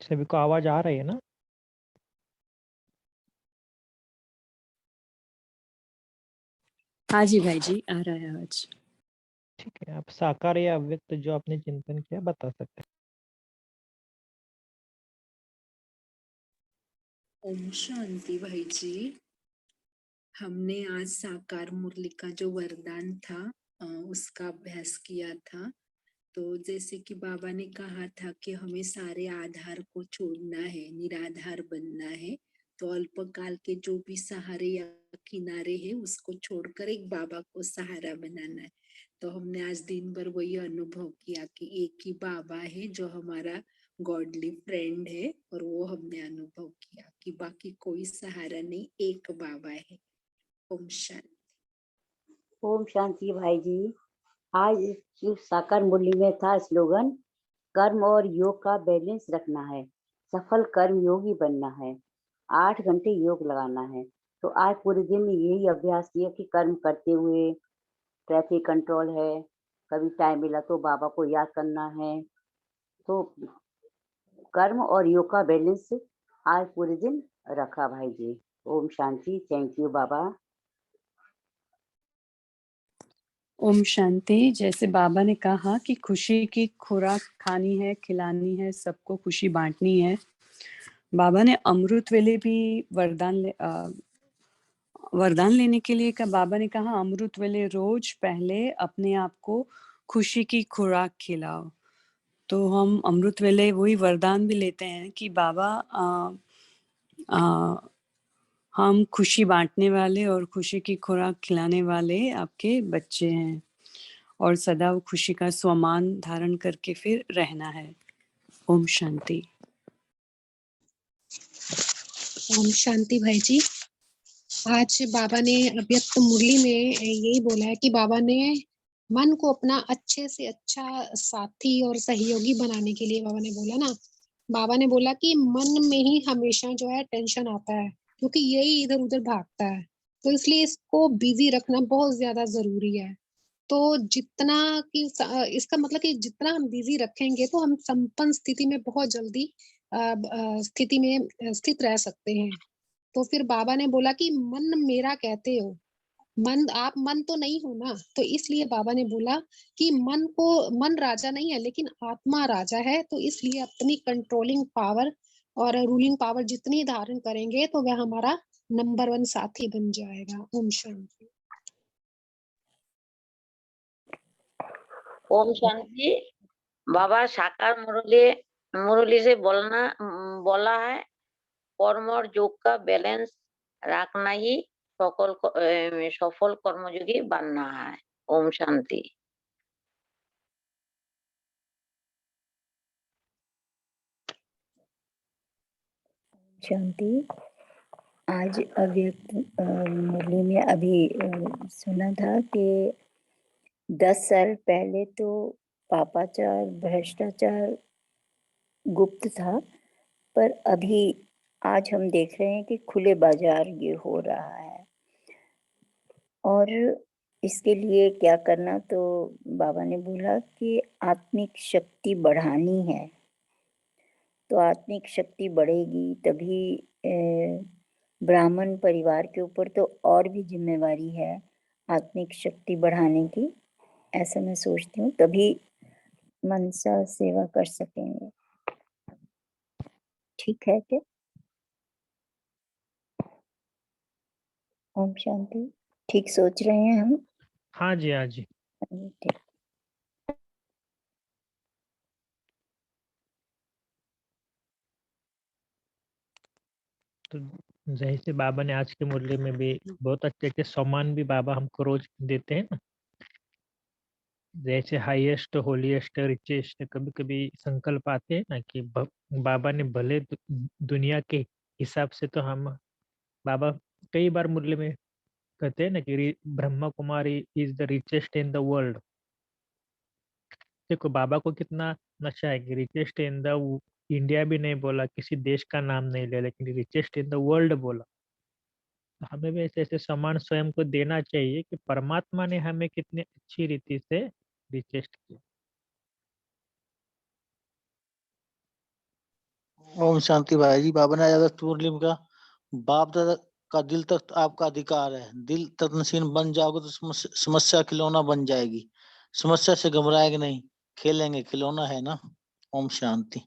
Speaker 7: सभी को आवाज आ रही है ना?
Speaker 8: हाँ जी भाई जी, आ रहा है आवाज।
Speaker 7: ठीक है, आप साकार या व्यक्त जो आपने चिंतन किया बता सकते हैं।
Speaker 8: ओम शांति भाई जी। हमने आज साकार मुरली का जो वरदान था उसका अभ्यास किया था। तो जैसे कि बाबा ने कहा था कि हमें सारे आधार को छोड़ना है, निराधार बनना है। तो अल्पकाल के जो भी सहारे या किनारे हैं उसको छोड़कर एक बाबा को सहारा बनाना है। तो हमने आज दिन भर वही अनुभव किया कि एक ही बाबा है जो हमारा गॉडली फ्रेंड है, और वो हमने अनुभव किया कि बाकी कोई सहारा नहीं, एक बाबा है। ओम शांति।
Speaker 9: ओम शांति भाई जी। आज जो साकार मुरली में था स्लोगन, कर्म और योग का बैलेंस रखना है, सफल कर्म योगी बनना है, 8 घंटे योग लगाना है। तो आज पूरे दिन यही अभ्यास किया कि कर्म करते हुए ट्रैफिक कंट्रोल है, कभी टाइम मिला तो बाबा को याद करना है। तो कर्म और योग का बैलेंस आज पूरे दिन रखा भाई जी। ओम शांति। थैंक यू बाबा।
Speaker 8: ओम शांति। जैसे बाबा ने कहा कि खुशी की खुराक खानी है, खिलानी है, सबको खुशी बांटनी है। बाबा ने अमृत वेले भी वरदान लेने के लिए बाबा ने कहा अमृत वेले रोज पहले अपने आप को खुशी की खुराक खिलाओ।
Speaker 10: तो हम अमृत वेले वही वरदान भी लेते हैं कि बाबा हम खुशी बांटने वाले और खुशी की खुराक खिलाने वाले आपके बच्चे हैं और सदा वो खुशी का स्वमान धारण करके फिर रहना है। ओम शांति।
Speaker 11: ओम शांति भाई जी। आज बाबा ने अव्यक्त मुरली में यही बोला है कि बाबा ने मन को अपना अच्छे से अच्छा साथी और सहयोगी बनाने के लिए बाबा ने बोला ना, बाबा ने बोला कि मन में ही हमेशा जो है टेंशन आता है क्योंकि यही इधर उधर भागता है, तो इसलिए इसको बिजी रखना बहुत ज्यादा जरूरी है। तो जितना कि इसका मतलब कि जितना हम बिजी रखेंगे तो हम संपन्न स्थिति में बहुत जल्दी स्थिति में स्थित रह सकते हैं। तो फिर बाबा ने बोला कि मन मेरा कहते हो, मन आप मन तो नहीं हो ना, तो इसलिए बाबा ने बोला कि मन राजा नहीं है लेकिन आत्मा राजा है, तो इसलिए अपनी कंट्रोलिंग पावर और रूलिंग पावर जितनी धारण करेंगे तो वह हमारा नंबर 1 साथी बन जाएगा। ओम शांति।
Speaker 12: ओम शांति। बाबा साकार मुरली से बोला है कर्म और योग का बैलेंस रखना ही सफल कर्मयोगी बनना है। ओम शांति।
Speaker 9: शांति। आज अव्यक्त मुरली में अभी सुना था कि 10 साल पहले तो पापाचार भ्रष्टाचार गुप्त था, पर अभी आज हम देख रहे हैं कि खुले बाजार ये हो रहा है। और इसके लिए क्या करना, तो बाबा ने बोला कि आत्मिक शक्ति बढ़ानी है। तो आत्मिक शक्ति बढ़ेगी तभी ब्राह्मण परिवार के ऊपर तो और भी जिम्मेवारी है आत्मिक शक्ति बढ़ाने की, ऐसा मैं सोचती हूँ, तभी मनसा सेवा कर सकेंगे। ठीक है क्या? ओम शांति। ठीक सोच रहे हैं हम?
Speaker 7: हाँ जी, हाँ जी।
Speaker 9: ठीक।
Speaker 7: तो जैसे बाबा ने आज के मुरली में भी बहुत अच्छे अच्छे सम्मान भी बाबा हमको रोज देते हैं ना, जैसे हाईएस्ट, होलीएस्ट, रिचेस्ट, कभी कभी संकल्प आते हैं ना कि बाबा ने भले दुनिया के हिसाब से तो हम, बाबा कई बार मुरली में कहते हैं ना कि Brahma Kumari is the richest in the world. देखो बाबा को कितना नशा है कि रिचेस्ट इन द इंडिया भी नहीं बोला, किसी देश का नाम नहीं लिया, लेकिन रिचेस्ट इन द वर्ल्ड बोला। तो हमें भी ऐसे ऐसे सम्मान स्वयं को देना चाहिए कि परमात्मा ने हमें कितनी अच्छी रीति से रिचेस्ट किया।
Speaker 13: ओम शांति भाई जी। बाबा ने ज्यादा मुरली का बाप दादा का दिल तक आपका अधिकार है, दिल तक नसीन बन जाओगे तो समस्या खिलौना बन जाएगी। समस्या से घबराएंगे नहीं, खेलेंगे, खिलौना है ना। ओम शांति।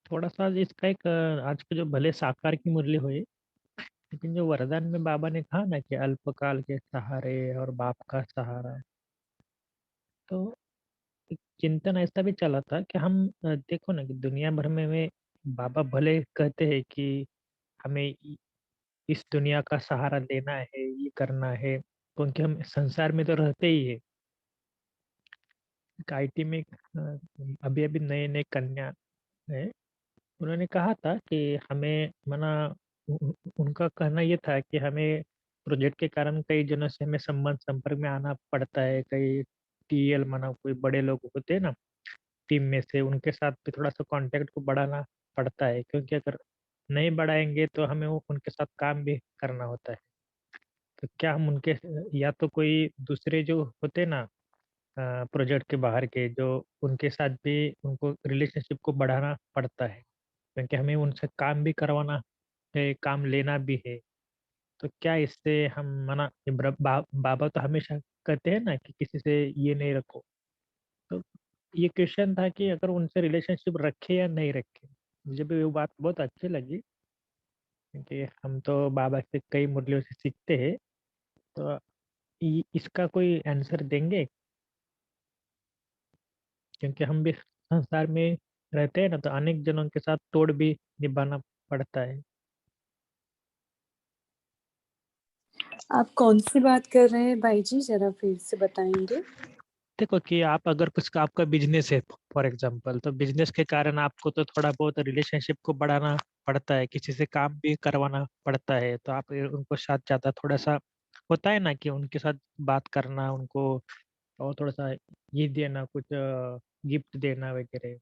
Speaker 7: थोड़ा सा इसका एक आज के जो भले साकार की मुरली हुई, लेकिन जो वरदान में बाबा ने कहा ना कि अल्पकाल के सहारे और बाप का सहारा है, तो एक चिंतन ऐसा भी चला था कि हम देखो ना कि दुनिया भर में बाबा भले कहते हैं कि हमें इस दुनिया का सहारा लेना है, ये करना है, क्योंकि हम संसार में तो रहते ही है। आईटी में अभी अभी नए नए कन्या है, उन्होंने कहा था कि हमें मना उनका कहना ये था कि हमें प्रोजेक्ट के कारण कई जनों से हमें संपर्क में आना पड़ता है। कई टीएल मना कोई बड़े लोग होते हैं ना टीम में से, उनके साथ भी थोड़ा सा कांटेक्ट को बढ़ाना पड़ता है, क्योंकि अगर नहीं बढ़ाएंगे तो हमें उनके साथ काम भी करना होता है। तो क्या हम उनके या तो कोई दूसरे जो होते ना प्रोजेक्ट के बाहर के, जो उनके साथ भी उनको रिलेशनशिप को बढ़ाना पड़ता है, क्योंकि हमें उनसे काम भी करवाना है, काम लेना भी है। तो क्या इससे हम मना बाबा तो हमेशा कहते हैं ना कि किसी से ये नहीं रखो, तो ये क्वेश्चन था कि अगर उनसे रिलेशनशिप रखे या नहीं रखे। मुझे भी वो बात बहुत अच्छी लगी, क्योंकि हम तो बाबा से कई मुरलियों से सीखते हैं, तो इसका कोई आंसर देंगे? क्योंकि हम भी संसार में रहते हैं ना, तो अनेक जनों के साथ तोड़ भी निभाना पड़ता है।
Speaker 10: आप कौन सी बात कर रहे हैं भाई जी, जरा फिर से बताएंगे?
Speaker 7: देखो कि आप अगर कुछ आपका बिजनेस है फॉर एग्जांपल, तो बिजनेस के कारण आपको तो थोड़ा बहुत रिलेशनशिप को बढ़ाना पड़ता है, किसी से काम भी करवाना पड़ता है, तो आप उनको साथ ज़्यादा थोड़ा सा होता है ना कि उनके साथ बात करना, उनको और थोड़ा सा ये देना, कुछ गिफ्ट देना वगैरह।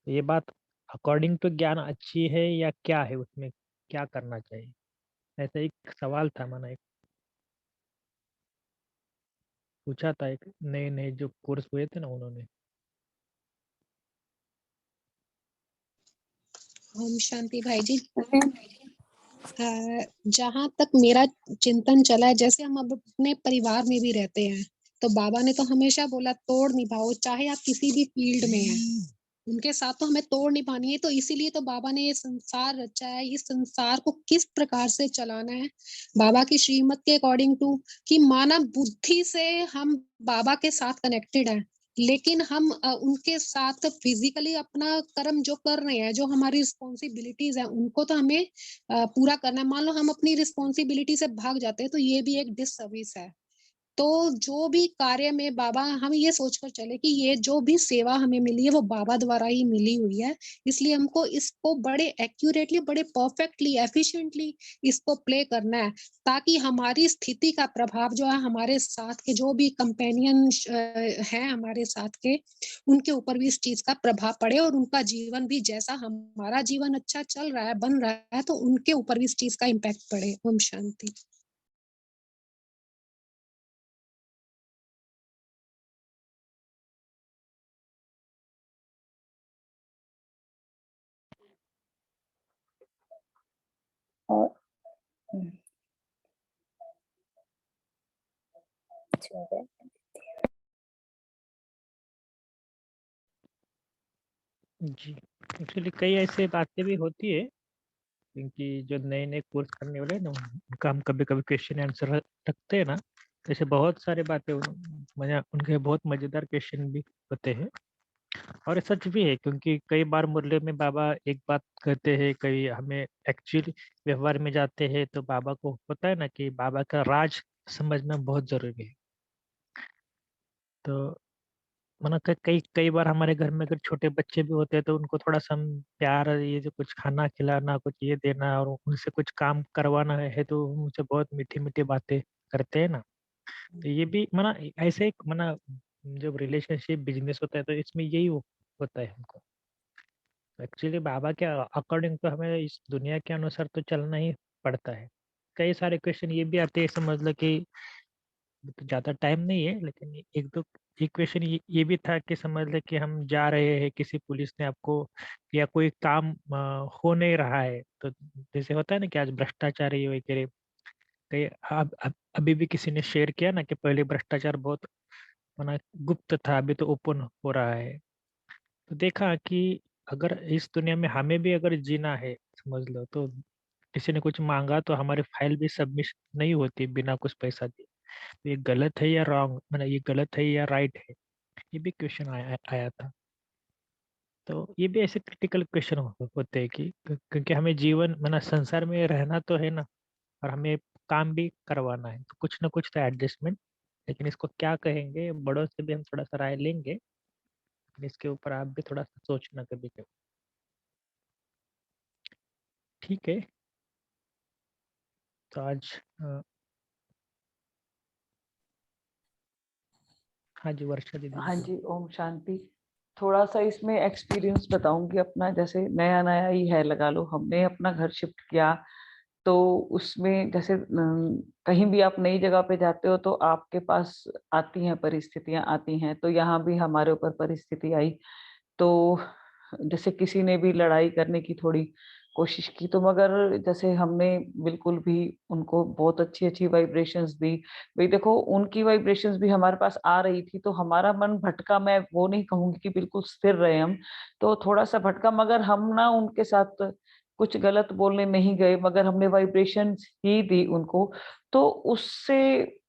Speaker 7: तो ये बात अकॉर्डिंग टू ज्ञान अच्छी है या क्या है, उसमें क्या करना चाहिए? ऐसा एक सवाल था, मैंने एक पूछा था, एक नए नए जो कोर्स हुए थे ना उन्होंने।
Speaker 11: ओम शांति भाई जी। जहाँ तक मेरा चिंतन चला है, जैसे हम अब अपने परिवार में भी रहते हैं, तो बाबा ने तो हमेशा बोला तोड़ निभाओ, चाहे आप किसी भी फील्ड में हैं, उनके साथ तो हमें तोड़ निभानी है। तो इसीलिए तो बाबा ने ये संसार रचा है, इस संसार को किस प्रकार से चलाना है बाबा की श्रीमत के अकॉर्डिंग टू, कि मानव बुद्धि से हम बाबा के साथ कनेक्टेड हैं, लेकिन हम उनके साथ फिजिकली अपना कर्म जो कर रहे हैं, जो हमारी रिस्पॉन्सिबिलिटीज है, उनको तो हमें पूरा करना है। मान लो हम अपनी रिस्पॉन्सिबिलिटी से भाग जाते हैं, तो ये भी एक डिससर्विस है। तो जो भी कार्य में बाबा, हम ये सोचकर चले कि ये जो भी सेवा हमें मिली है वो बाबा द्वारा ही मिली हुई है, इसलिए हमको इसको बड़े एक्यूरेटली, बड़े परफेक्टली, एफिशिएंटली इसको प्ले करना है, ताकि हमारी स्थिति का प्रभाव जो है हमारे साथ के जो भी कंपेनियन हैं हमारे साथ के, उनके ऊपर भी इस चीज का प्रभाव पड़े, और उनका जीवन भी जैसा हमारा जीवन अच्छा चल रहा है, बन रहा है, तो उनके ऊपर भी इस चीज का इम्पैक्ट पड़े। ओम शांति।
Speaker 14: और
Speaker 7: जी, एक्चुअली कई ऐसे बातें भी होती है, क्योंकि जो नए नए कोर्स करने वाले हैं ना, उनका हम कभी कभी क्वेश्चन आंसर रखते हैं ना, तो ऐसे बहुत सारे बातें उनके बहुत मजेदार क्वेश्चन भी होते हैं। और ये सच भी है, क्योंकि कई बार मुरली में बाबा एक बात कहते हैं, कई हमें एक्चुअली व्यवहार में जाते हैं, तो बाबा को होता है ना कि बाबा का राज समझना बहुत जरूरी है। तो माना कई कई बार हमारे घर में अगर छोटे बच्चे भी होते हैं, तो उनको थोड़ा सा हम प्यार, ये जो कुछ खाना खिलाना, कुछ ये देना, और उनसे कुछ काम करवाना है, तो उनसे बहुत मीठी मीठी बातें करते हैं ना। तो ये भी माना ऐसे एक माना, जब रिलेशनशिप बिजनेस होता है, तो इसमें यही होता है हमको। एक्चुअली बाबा के अकॉर्डिंग तो हमें इस दुनिया के अनुसार तो चलना ही पड़ता है। कई सारे क्वेश्चन ये भी आते हैं, समझ लो कि तो ज़्यादा टाइम नहीं है, लेकिन एक दो एक क्वेश्चन ये भी था कि समझ ले कि हम जा रहे हैं, किसी पुलिस ने आपको, या कोई काम हो नहीं रहा है, तो जैसे होता है ना कि आज भ्रष्टाचारी वगैरह, कई अभी भी किसी ने शेयर किया ना कि पहले भ्रष्टाचार बहुत माना गुप्त था, अभी तो ओपन हो रहा है। तो देखा कि अगर इस दुनिया में हमें भी अगर जीना है, समझ लो, तो किसी ने कुछ मांगा तो हमारी फाइल भी सबमिट नहीं होती बिना कुछ पैसा दिए। तो ये गलत है या रॉन्ग, मतलब ये गलत है या राइट है, ये भी क्वेश्चन आया था। तो ये भी ऐसे क्रिटिकल क्वेश्चन होते हैं कि क्योंकि हमें जीवन मतलब संसार में रहना तो है ना, और हमें काम भी करवाना है, तो कुछ ना कुछ तो एडजस्टमेंट। लेकिन इसको क्या कहेंगे, बड़ों से भी हम थोड़ा सा राय लेंगे, लेकिन इसके ऊपर आप भी थोड़ा सा सोचना कभी कभी। ठीक है, तो आज हाँ जी, वर्षा दीदी।
Speaker 14: हाँ जी, ओम शांति। थोड़ा सा इसमें एक्सपीरियंस बताऊंगी अपना। जैसे नया नया ही है, लगा लो हमने अपना घर शिफ्ट किया, तो उसमें जैसे कहीं भी आप नई जगह पे जाते हो तो आपके पास आती हैं परिस्थितियां, आती हैं। तो यहाँ भी हमारे ऊपर परिस्थिति आई, तो जैसे किसी ने भी लड़ाई करने की थोड़ी कोशिश की, तो मगर जैसे हमने बिल्कुल भी उनको बहुत अच्छी-अच्छी वाइब्रेशंस दी। भई देखो उनकी वाइब्रेशंस भी हमारे पास आ रही थी, तो हमारा मन भटका, मैं वो नहीं कहूँगी कि बिल्कुल स्थिर रहे हम, तो थोड़ा-सा भटका, मगर हम ना उनके साथ कुछ गलत बोलने नहीं गए, मगर हमने वाइब्रेशंस ही दी उनको। तो उससे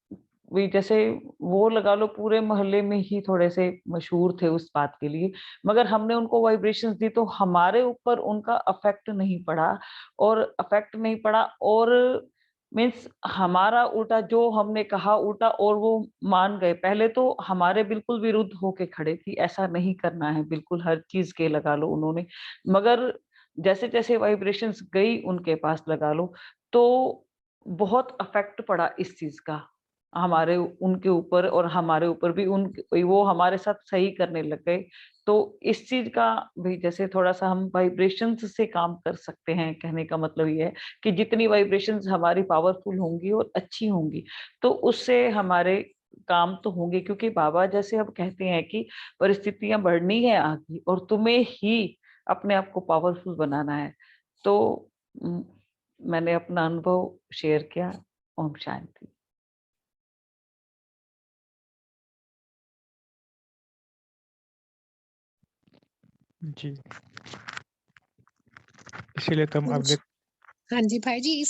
Speaker 14: वही जैसे वो लगा लो पूरे मोहल्ले में ही थोड़े से मशहूर थे उस बात के लिए, मगर हमने उनको वाइब्रेशंस दी तो हमारे ऊपर उनका अफेक्ट नहीं पड़ा, और अफेक्ट नहीं पड़ा, और मीन्स हमारा उल्टा जो हमने कहा उल्टा, और वो मान गए। पहले तो हमारे बिल्कुल विरुद्ध होके खड़े कि ऐसा नहीं करना है, बिल्कुल हर चीज के लगा लो उन्होंने, मगर जैसे जैसे वाइब्रेशंस गई उनके पास लगा लो, तो बहुत अफेक्ट पड़ा इस चीज का हमारे उनके ऊपर, और हमारे ऊपर भी उन वो हमारे साथ सही करने लग गए। तो इस चीज का भी जैसे थोड़ा-सा हम वाइब्रेशंस से काम कर सकते हैं, कहने का मतलब ये है कि जितनी वाइब्रेशंस हमारी पावरफुल होंगी और अच्छी होंगी, तो उससे हमारे काम तो होंगे, क्योंकि बाबा जैसे अब कहते हैं कि परिस्थितियाँ बढ़नी है आगे और तुम्हें ही अपने आप को पावरफुल बनाना है। तो उम, मैंने अपना अनुभव शेयर किया। ओम शांति।
Speaker 7: जी। इसीलिए तो हम
Speaker 11: हाँ जी।
Speaker 7: अव्यक्त
Speaker 11: हाँ जी भाई जी,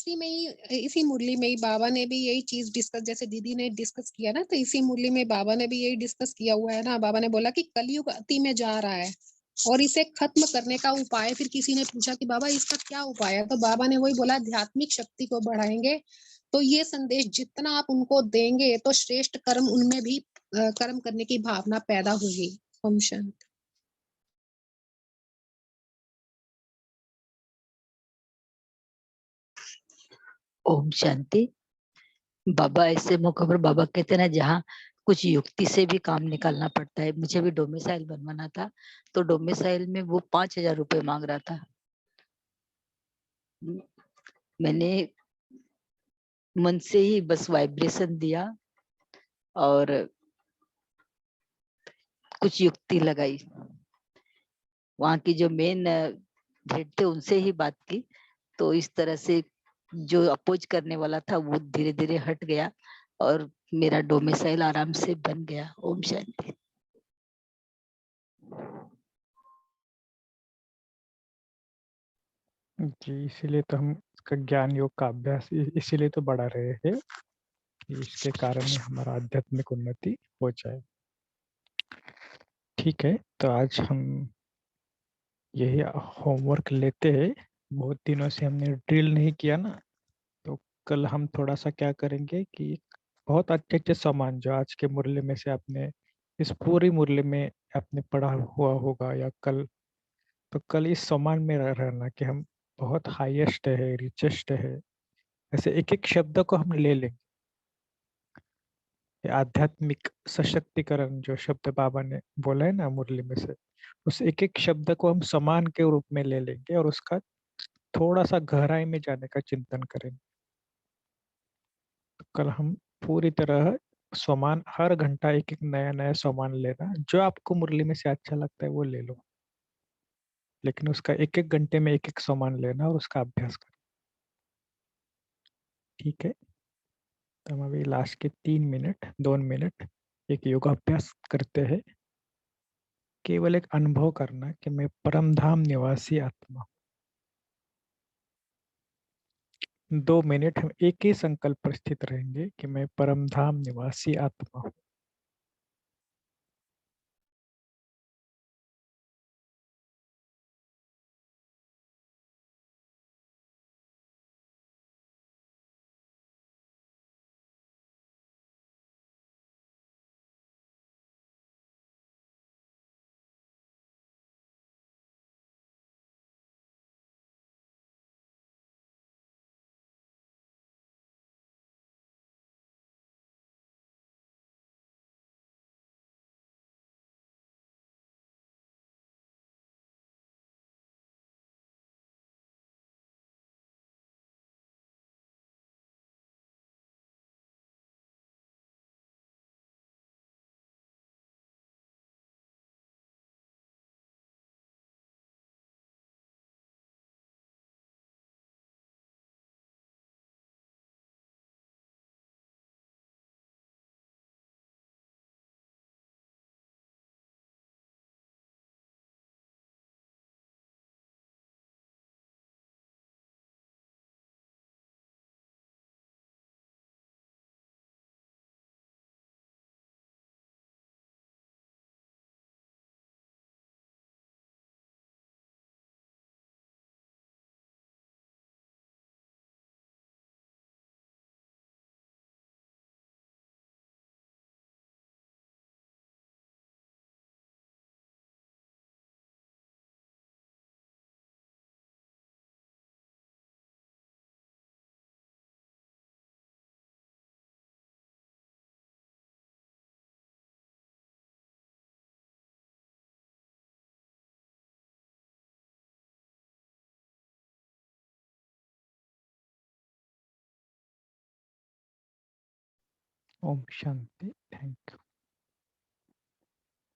Speaker 11: इसी मुरली में ही बाबा ने भी यही चीज डिस्कस, जैसे दीदी ने डिस्कस किया ना, तो इसी मुरली में बाबा ने भी यही डिस्कस किया हुआ है ना। बाबा ने बोला कि कलयुग अति में जा रहा है और इसे खत्म करने का उपाय, फिर किसी ने पूछा कि बाबा इसका क्या उपाय है, तो बाबा ने वही बोला आध्यात्मिक शक्ति को बढ़ाएंगे। तो ये संदेश जितना आप उनको देंगे तो श्रेष्ठ कर्म उनमें भी कर्म करने की भावना पैदा होगी। ओम शांति।
Speaker 15: ओम शांति। बाबा ऐसे मौके पर बाबा कहते हैं ना, जहाँ कुछ युक्ति से भी काम निकालना पड़ता है। मुझे भी डोमिसाइल बनवाना था, तो डोमिसाइल में वो 5,000 रुपए मांग रहा था। मैंने मन से ही बस वाइब्रेशन दिया और कुछ युक्ति लगाई। वहाँ की जो मेन हेड थे उनसे ही बात की, तो इस तरह से जो अपोज करने वाला था वो धीरे धीरे हट गया और मेरा डोमिसाइल आराम से बन गया। ओम शांति।
Speaker 7: जी, इसीलिए तो हम इसका ज्ञान योग का अभ्यास इसीलिए तो बढ़ा रहे हैं कि इसके कारण ही हमारा आध्यात्मिक उन्नति हो जाए। ठीक है, तो आज हम यही होमवर्क लेते हैं। बहुत दिनों से हमने ड्रिल नहीं किया ना, तो कल हम थोड़ा-सा क्या करेंगे कि बहुत अच्छे-अच्छे सामान जो आज के मुरली में से आपने इस पूरी मुरली में आपने पढ़ा हुआ होगा या कल, तो कल इस सामान में रहना कि हम बहुत हाईएस्ट है, रिचेस्ट है, ऐसे एक-एक शब्द को हम ले लेंगे। ये आध्यात्मिक सशक्तिकरण जो शब्द बाबा ने बोला है ना मुरली में से, उस एक-एक शब्द को हम समान के रूप में ले लेंगे और उसका थोड़ा-सा गहराई में जाने का चिंतन करेंगे। तो कल हम पूरी तरह सामान हर घंटा एक-एक नया-नया सामान लेना, जो आपको मुरली में से अच्छा लगता है वो ले लो। लेकिन उसका एक-एक घंटे में एक-एक सामान लेना और उसका अभ्यास करना। ठीक है? तो हम अभी लास्ट के 3 मिनट, 2 मिनट एक योगाभ्यास करते हैं। केवल एक अनुभव करना कि मैं परम धाम निवासी आत्मा हूँ। 2 मिनट हम एक ही संकल्प पर स्थित रहेंगे कि मैं परम धाम निवासी आत्मा हूँ। ओम शांति। Thank you.